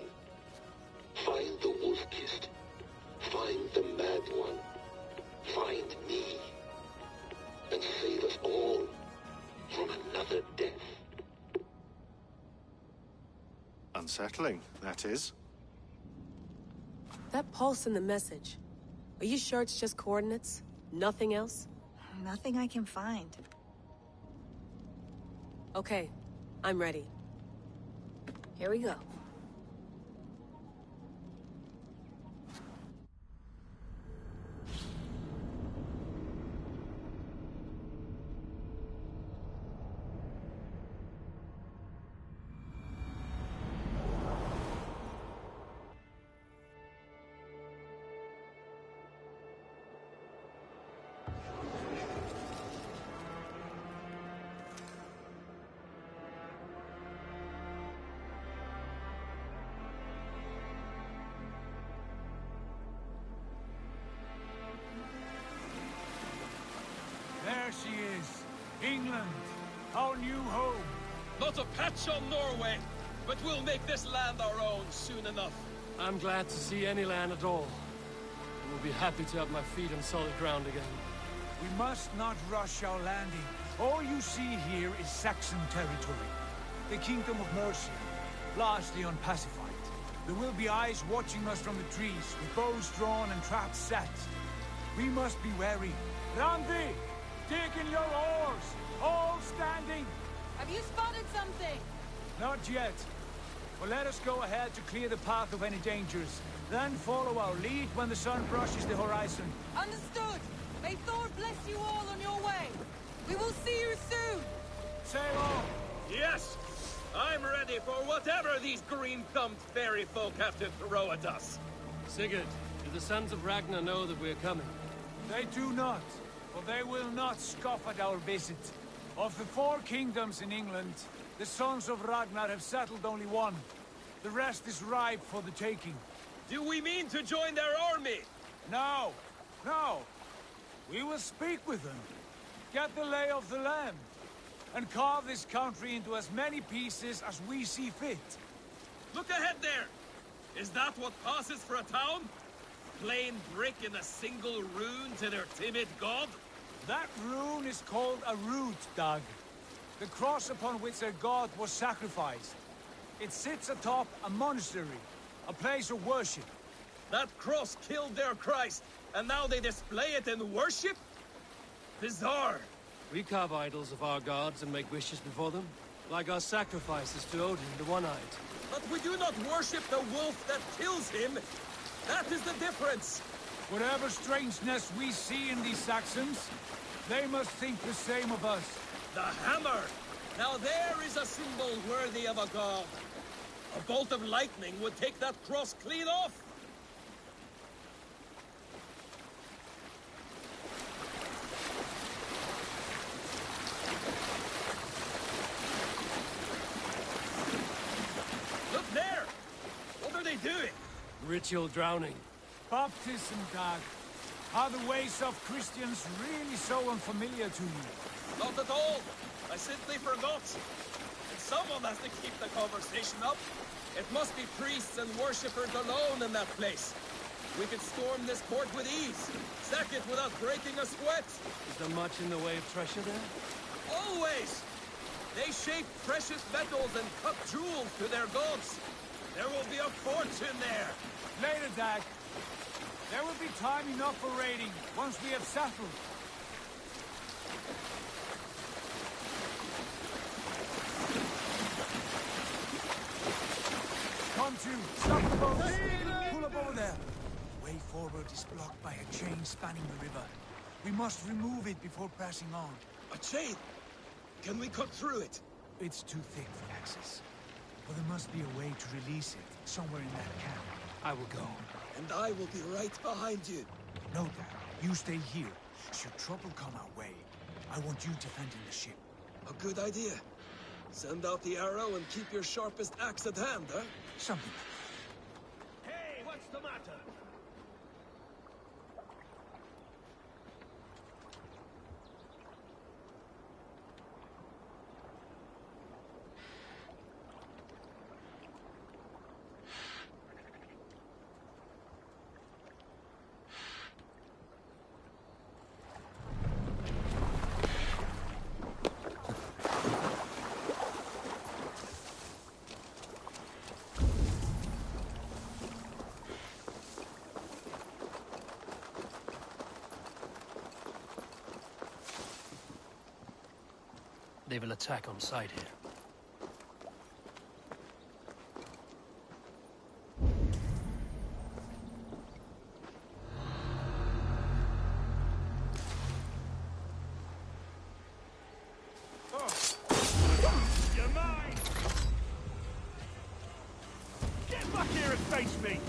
Find the wolf-kissed. Find the mad one. Find me. And save us all from another death. Unsettling, that is. That pulse in the message. Are you sure it's just coordinates? Nothing else? Nothing I can find. Okay, I'm ready. Here we go. There she is. England, our new home. Not a patch on Norway, but we'll make this land our own soon enough. I'm glad to see any land at all. I will be happy to have my feet on solid ground again. We must not rush our landing. All you see here is Saxon territory. The Kingdom of Mercia, largely unpacified. There will be eyes watching us from the trees, with bows drawn and traps set. We must be wary. Randi! Dig in your oars! All standing! Have you spotted something? Not yet. But let us go ahead to clear the path of any dangers. Then follow our lead when the sun brushes the horizon. Understood! May Thor bless you all on your way! We will see you soon! Sail on! Yes! I'm ready for whatever these green-thumbed fairy folk have to throw at us. Sigurd, do the sons of Ragnar know that we're coming? They do not. But they will not scoff at our visit. Of the 4 kingdoms in England, the sons of Ragnar have settled only one. The rest is ripe for the taking. Do we mean to join their army? No. No. We will speak with them. Get the lay of the land. And carve this country into as many pieces as we see fit. Look ahead there! Is that what passes for a town? Plain brick in a single rune to their timid god? That rune is called a root, Dag. The cross upon which their god was sacrificed. It sits atop a monastery, a place of worship. That cross killed their Christ, and now they display it in worship? Bizarre. We carve idols of our gods and make wishes before them, like our sacrifices to Odin, the One-Eyed. But we do not worship the wolf that kills him. That is the difference. Whatever strangeness we see in these Saxons, they must think the same of us. The hammer! Now there is a symbol worthy of a god. A bolt of lightning would take that cross clean off. Look there! What are they doing? Ritual drowning. Baptism, Dag. Are the ways of Christians really so unfamiliar to you? Not at all. I simply forgot. Someone has to keep the conversation up. It must be priests and worshippers alone in that place. We could storm this port with ease. Sack it without breaking a sweat. Is there much in the way of treasure there? Always! They shape precious metals and cut jewels to their gods. There will be a fortune there. Later, Dag. There will be time enough for raiding, once we have settled. Come to! Stop the boat! Pull up over there! The way forward is blocked by a chain spanning the river. We must remove it before pressing on. A chain? Can we cut through it? It's too thick for access. But there must be a way to release it, somewhere in that camp. I will go. And I will be right behind you. No, Dad. You stay here. Should trouble come our way, I want you defending the ship. A good idea. Send out the arrow and keep your sharpest axe at hand, huh? Something. Hey, what's the matter? They will attack on sight here. You're mine! Get back here and face me!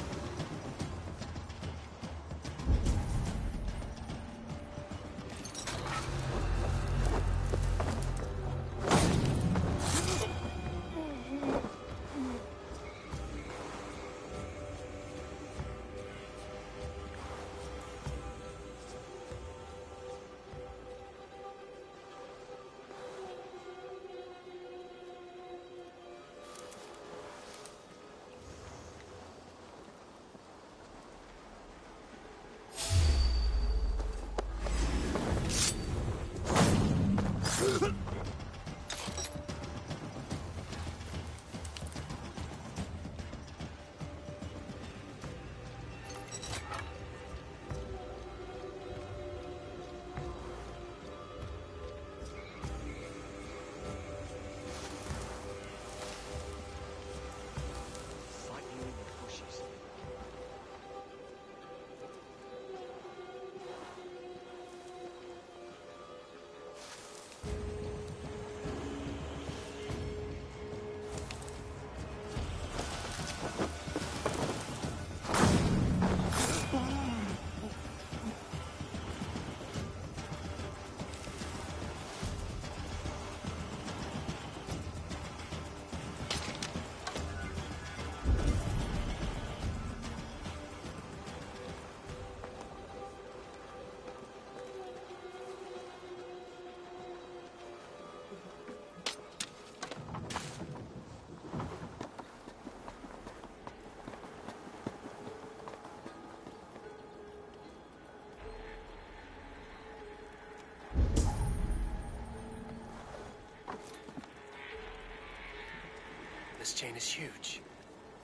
This chain is huge,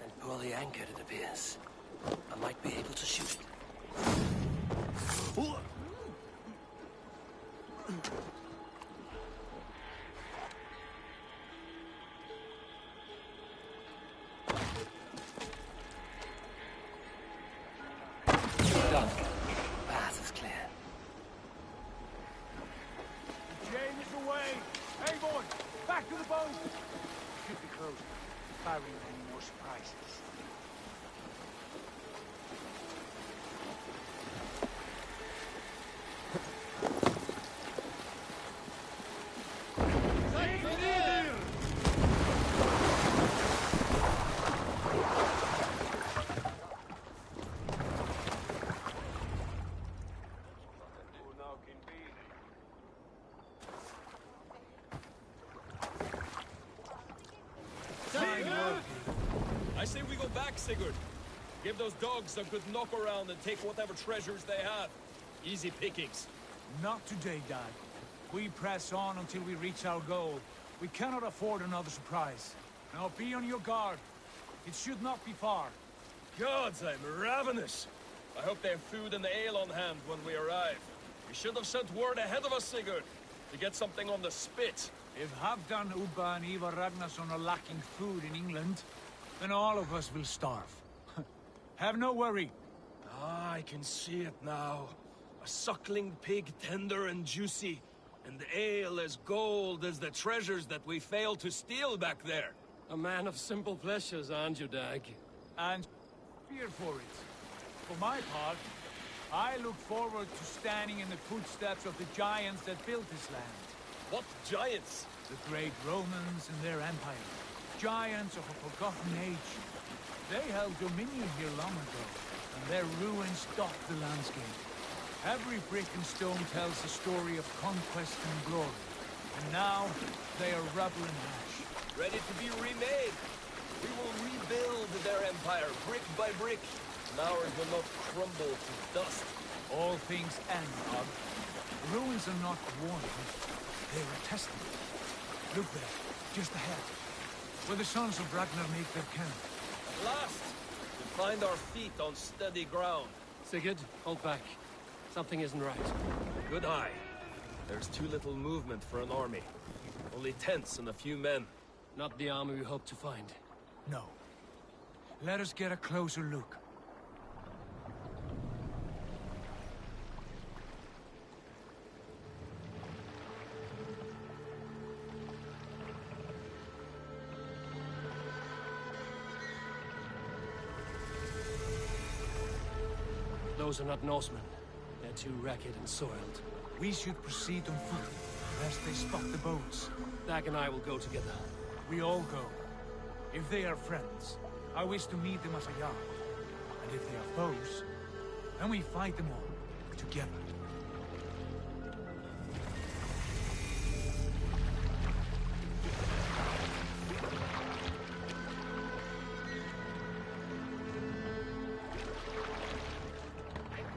and poorly anchored, it appears. I might be able to shoot it. Done. Path is clear. The chain is away! Hey, boy! Back to the boat! Should be closed. Barring any more surprises. I say we go back, Sigurd. Give those dogs a good knock around and take whatever treasures they have. Easy pickings. Not today, Dad. We press on until we reach our goal. We cannot afford another surprise. Now be on your guard. It should not be far. Gods, I'm ravenous. I hope they have food and ale on hand when we arrive. We should have sent word ahead of us, Sigurd, to get something on the spit. If Halfdan, Ubba and Ivar Ragnarsson are lacking food in England, then all of us will starve. Have no worry. Ah, I can see it now. A suckling pig, tender and juicy, and ale as gold as the treasures that we failed to steal back there. A man of simple pleasures, aren't you, Dag? And fear for it. For my part, I look forward to standing in the footsteps of the giants that built this land. What giants? The great Romans and their empire. Giants of a forgotten age. They held dominion here long ago, and their ruins dot the landscape. Every brick and stone tells a story of conquest and glory. And now, they are rubble and ash. Ready to be remade. We will rebuild their empire, brick by brick. And ours will not crumble to dust. All things end, Hog. The ruins are not warning. They're a testament. Look there, just ahead. Where the sons of Ragnar make their camp. At last, we find our feet on steady ground. Sigurd, hold back. Something isn't right. Good eye. There's too little movement for an army. Only tents and a few men. Not the army we hope to find. No. Let us get a closer look. Those are not Norsemen. They're too ragged and soiled. We should proceed on foot, lest they spot the boats. Dag and I will go together. We all go. If they are friends, I wish to meet them as a yard. And if they are foes, then we fight them all, together.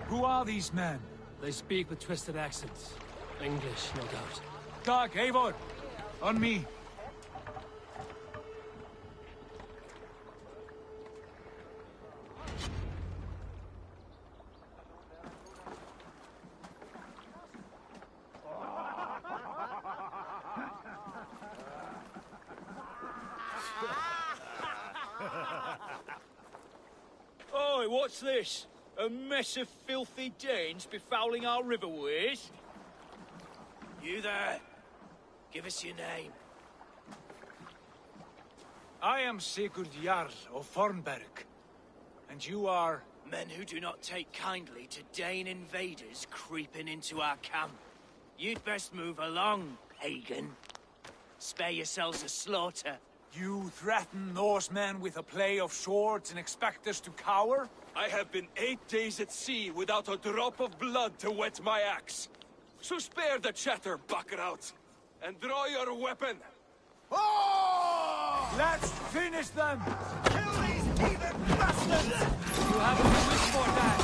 Who are these men? They speak with twisted accents. English, no doubt. Dag, Eivor! On me! Oi, what's this? A mess of filthy Danes befouling our riverways? You there? Give us your name. I am Sigurd Jarl of Fornberg. And you are... Men who do not take kindly to Dane invaders creeping into our camp. You'd best move along, pagan. Spare yourselves a slaughter. You threaten Norsemen with a play of swords and expect us to cower? I have been 8 days at sea without a drop of blood to wet my axe. So spare the chatter, Buckerout, and draw your weapon. Oh! Let's finish them! Kill these heathen bastards! You have a wish for that.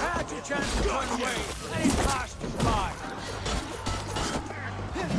Had your chance to run away, and it passed you by. Get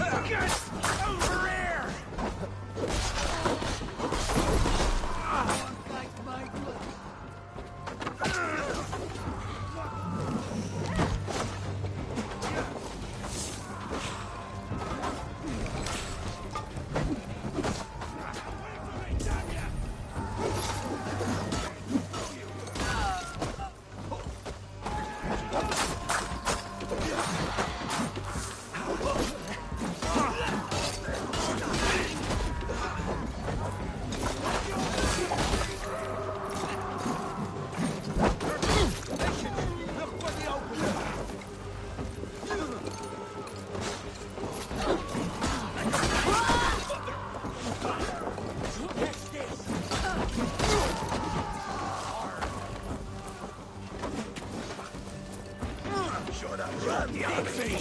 over here!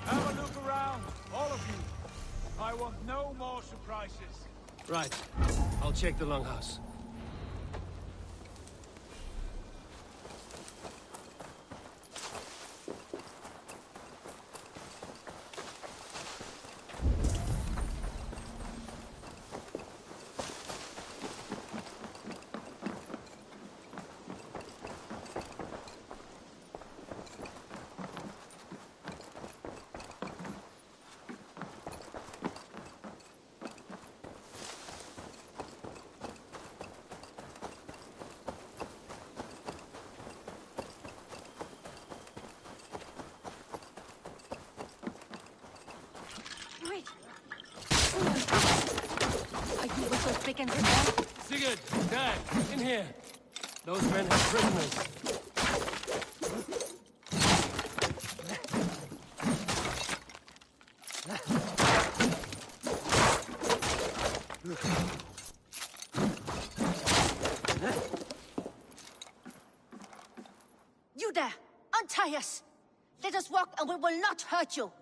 Have a look around, all of you. I want no more surprises. Right. I'll check the longhouse. Sigurd, Dag, in here. Those men have prisoners. Untie us! Let us walk and we will not hurt you!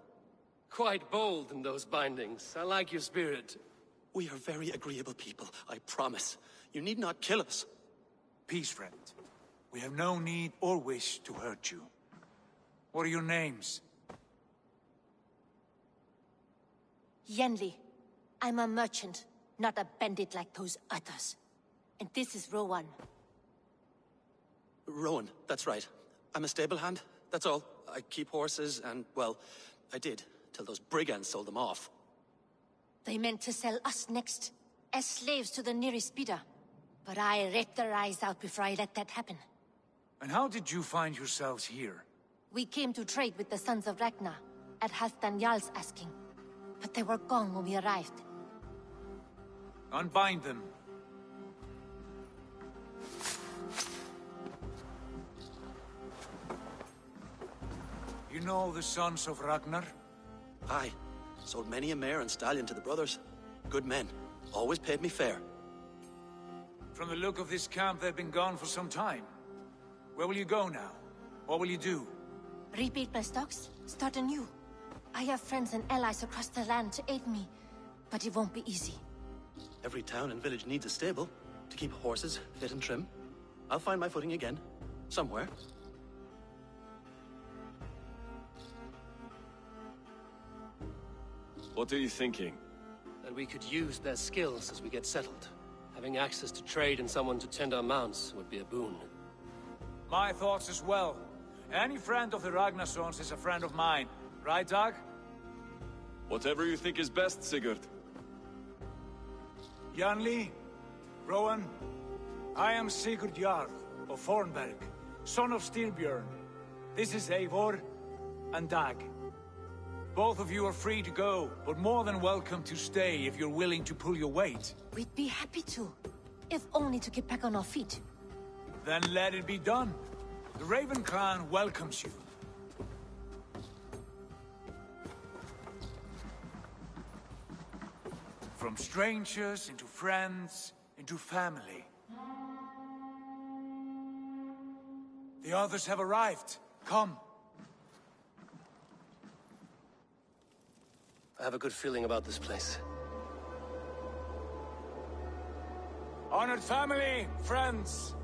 Quite bold in those bindings. I like your spirit. We are very agreeable people, I promise. You need not kill us. Peace, friend. We have no need or wish to hurt you. What are your names? Yenli. I'm a merchant, not a bandit like those others. And this is Rowan. Rowan, that's right. I'm a stable hand, that's all. I keep horses and, well, I did, till those brigands sold them off. They meant to sell us next, as slaves to the nearest bidder. But I ripped their eyes out before I let that happen. And how did you find yourselves here? We came to trade with the Sons of Ragnar, at Halfdan Jarl's asking. But they were gone when we arrived. Unbind them. You know the Sons of Ragnar? Aye. Sold many a mare and stallion to the brothers. Good men. Always paid me fair. From the look of this camp, they've been gone for some time. Where will you go now? What will you do? Rebuild my stocks, start anew. I have friends and allies across the land to aid me, but it won't be easy. Every town and village needs a stable to keep horses fit and trim. I'll find my footing again. Somewhere. What are you thinking? That we could use their skills as we get settled. Having access to trade and someone to tend our mounts would be a boon. My thoughts as well. Any friend of the Ragnarsons is a friend of mine. Right, Dag? Whatever you think is best, Sigurd. Janli, Rowan, I am Sigurd Jarl of Fornberg, son of Styrbjörn. This is Eivor and Dag. Both of you are free to go, but more than welcome to stay if you're willing to pull your weight. We'd be happy to, if only to get back on our feet. Then let it be done. The Raven clan welcomes you. From strangers into friends, into family. The others have arrived. Come. I have a good feeling about this place. Honored family, friends,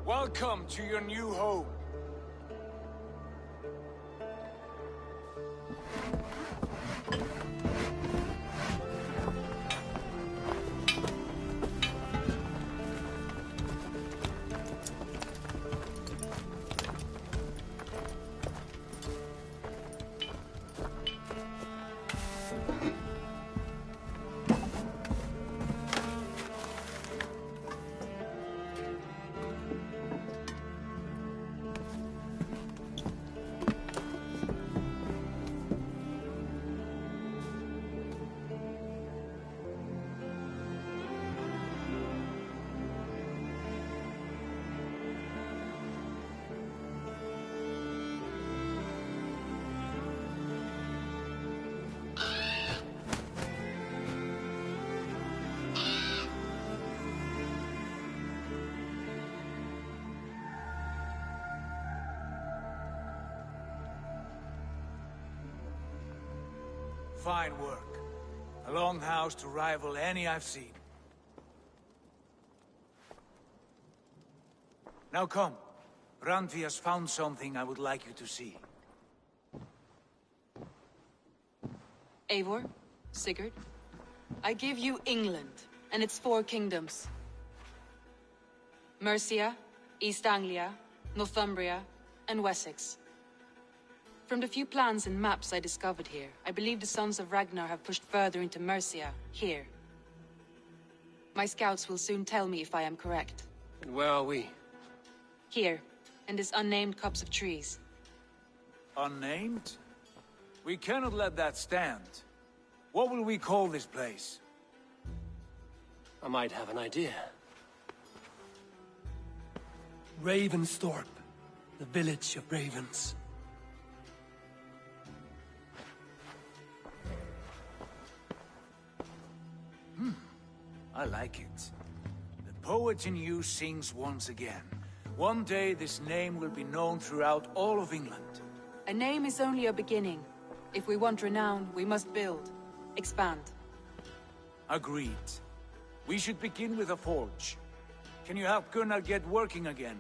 welcome to your new home. Fine work. A longhouse to rival any I've seen. Now come. Randvi has found something I would like you to see. Eivor, Sigurd, I give you England and its 4 kingdoms. Mercia, East Anglia, Northumbria, and Wessex. From the few plans and maps I discovered here, I believe the Sons of Ragnar have pushed further into Mercia, here. My scouts will soon tell me if I am correct. And where are we? Here, in this unnamed copse of trees. Unnamed? We cannot let that stand. What will we call this place? I might have an idea. Ravensthorpe, the village of ravens. I like it. The poet in you sings once again. One day this name will be known throughout all of England. A name is only a beginning. If we want renown, we must build. Expand. Agreed. We should begin with a forge. Can you help Gunnar get working again?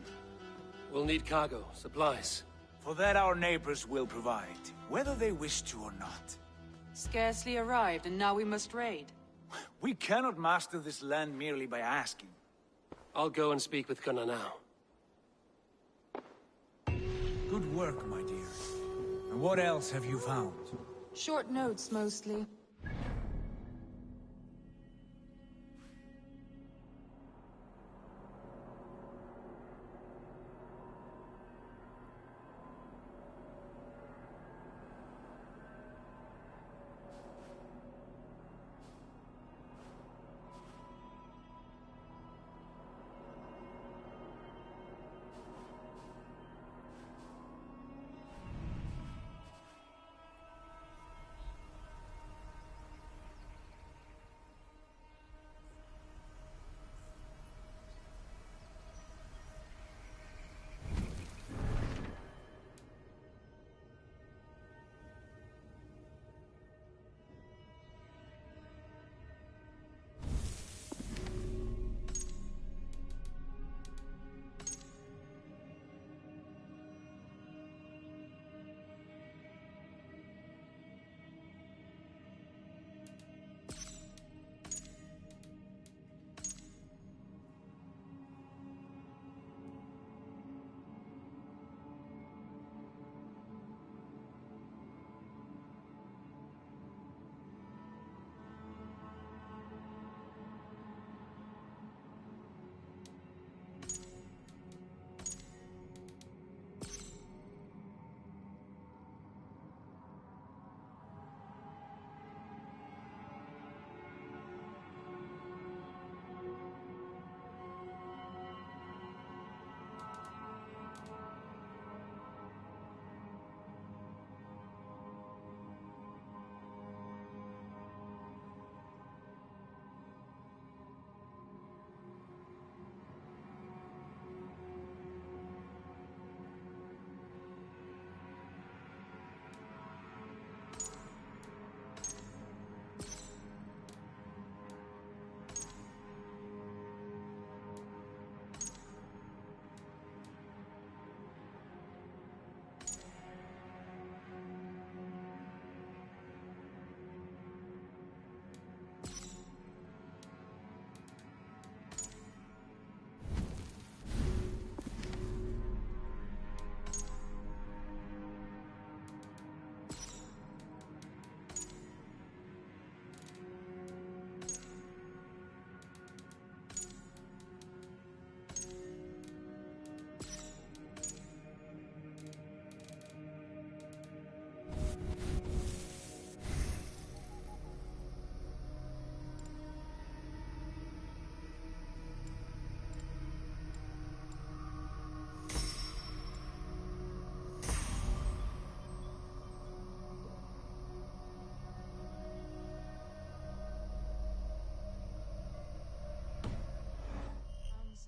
We'll need cargo, supplies. For that our neighbors will provide, whether they wish to or not. Scarcely arrived, and now we must raid. We cannot master this land merely by asking. I'll go and speak with Gunnar now. Good work, my dear. And what else have you found? Short notes, mostly.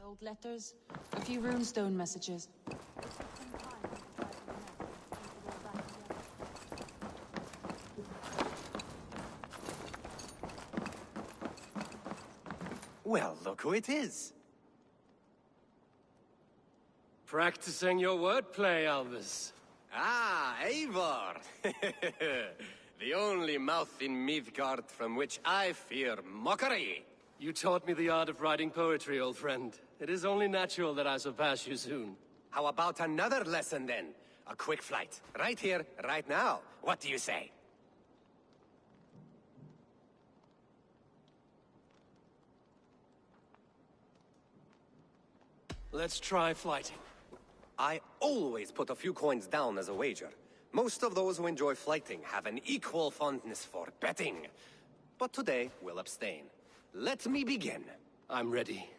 Old letters, a few runestone messages. Well, look who it is. Practicing your wordplay, Albus. Ah, Eivor! The only mouth in Midgard from which I fear mockery. You taught me the art of writing poetry, old friend. It is only natural that I surpass you soon. How about another lesson, then? A quick flight. Right here, right now. What do you say? Let's try flighting. I always put a few coins down as a wager. Most of those who enjoy flighting have an equal fondness for betting. But today, we'll abstain. Let me begin. I'm ready.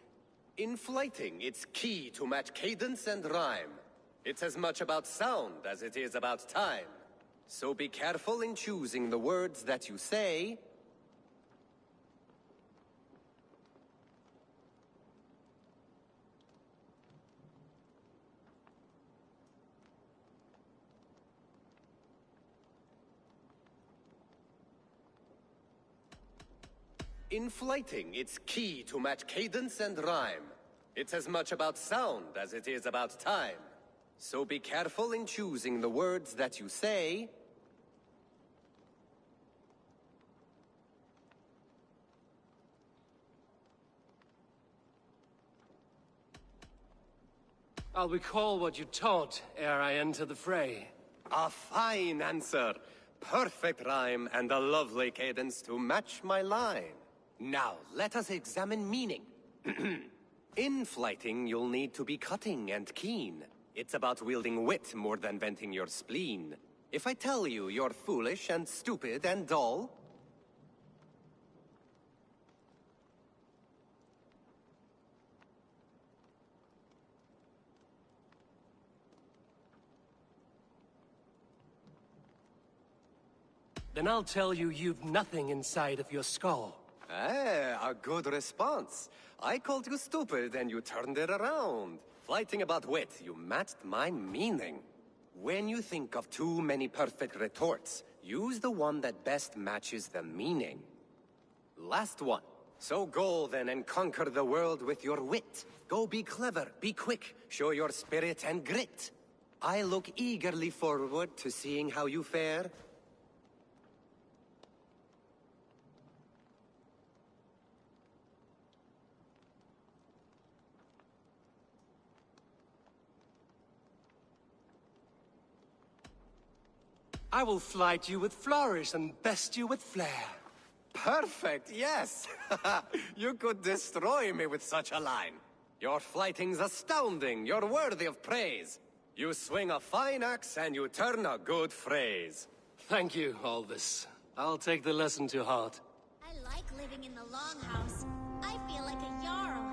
In flighting, it's key to match cadence and rhyme. It's as much about sound as it is about time. So be careful in choosing the words that you say. In flighting, it's key to match cadence and rhyme. It's as much about sound as it is about time. So be careful in choosing the words that you say. I'll recall what you taught ere I enter the fray. A fine answer. Perfect rhyme and a lovely cadence to match my line. Now, let us examine meaning. In flighting, you'll need to be cutting and keen. It's about wielding wit more than venting your spleen. If I tell you you're foolish and stupid and dull, then I'll tell you you've nothing inside of your skull. a good response. I called you stupid and you turned it around. Flighting about wit, you matched my meaning. When you think of too many perfect retorts, use the one that best matches the meaning. Last one. So go then and conquer the world with your wit. Go be clever, be quick, show your spirit and grit. I look eagerly forward to seeing how you fare. I will flight you with flourish and best you with flair. Perfect, yes! You could destroy me with such a line. Your flighting's astounding, you're worthy of praise. You swing a fine axe and you turn a good phrase. Thank you, Alvis. I'll take the lesson to heart. I like living in the longhouse. I feel like a Jarl.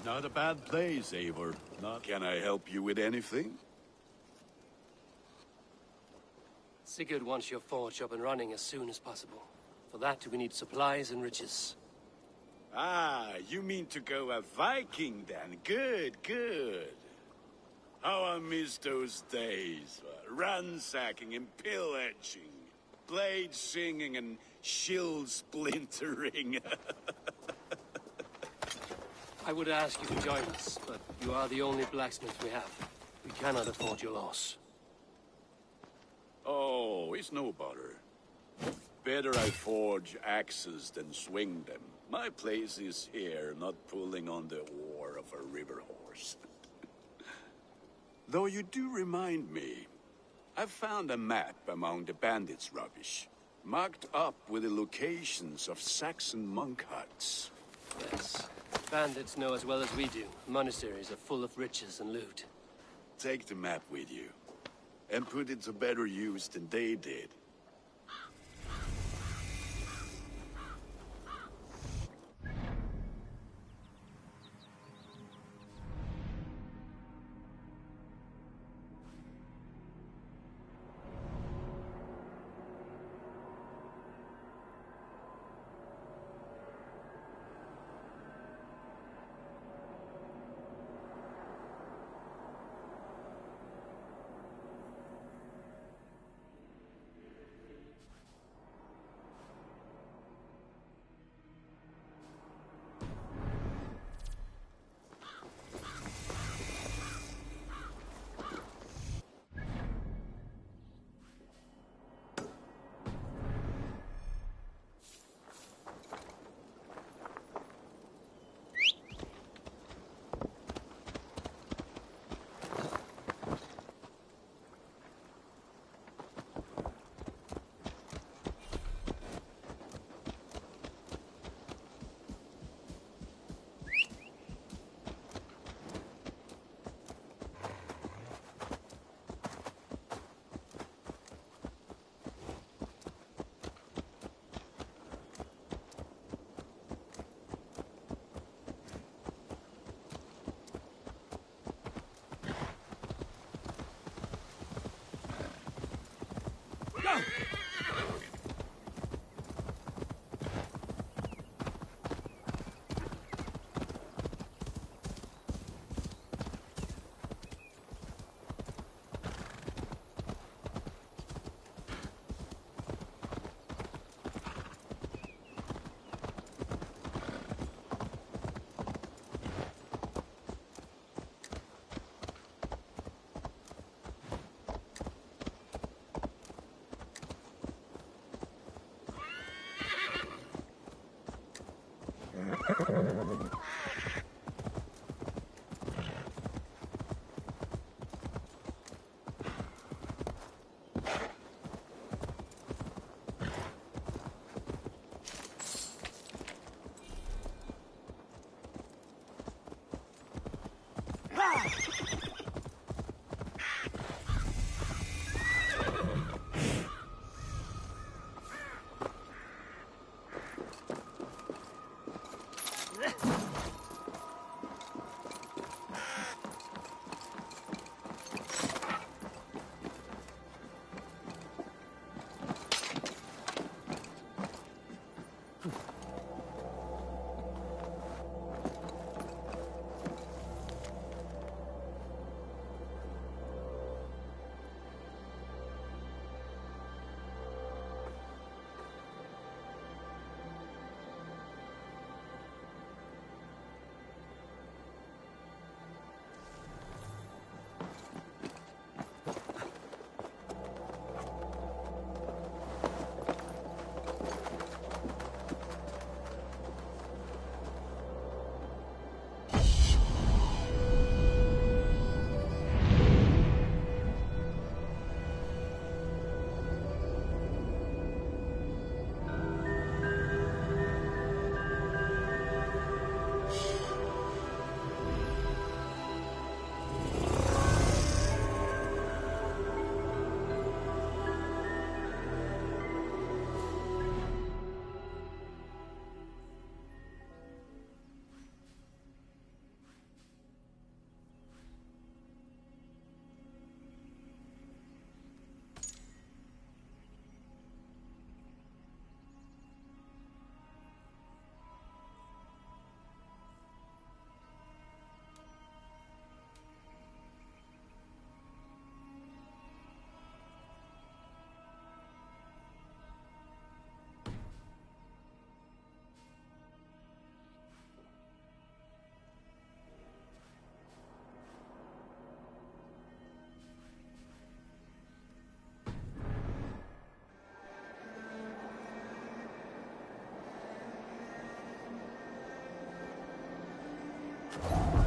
Not a bad place, Eivor. Can I help you with anything? Sigurd wants your forge up and running as soon as possible. For that, we need supplies and riches. Ah, you mean to go a Viking then? Good, good. How I miss those days. Ransacking and pillaging. Blade singing and shield splintering. I would ask you to join us, but you are the only blacksmith we have. We cannot afford your loss. Oh, it's no bother. Better I forge axes than swing them. My place is here, not pulling on the oar of a river horse. Though you do remind me, I've found a map among the bandits' rubbish, marked up with the locations of Saxon monk huts. Yes. Bandits know as well as we do. Monasteries are full of riches and loot. Take the map with you, and put it to better use than they did. Valhalla.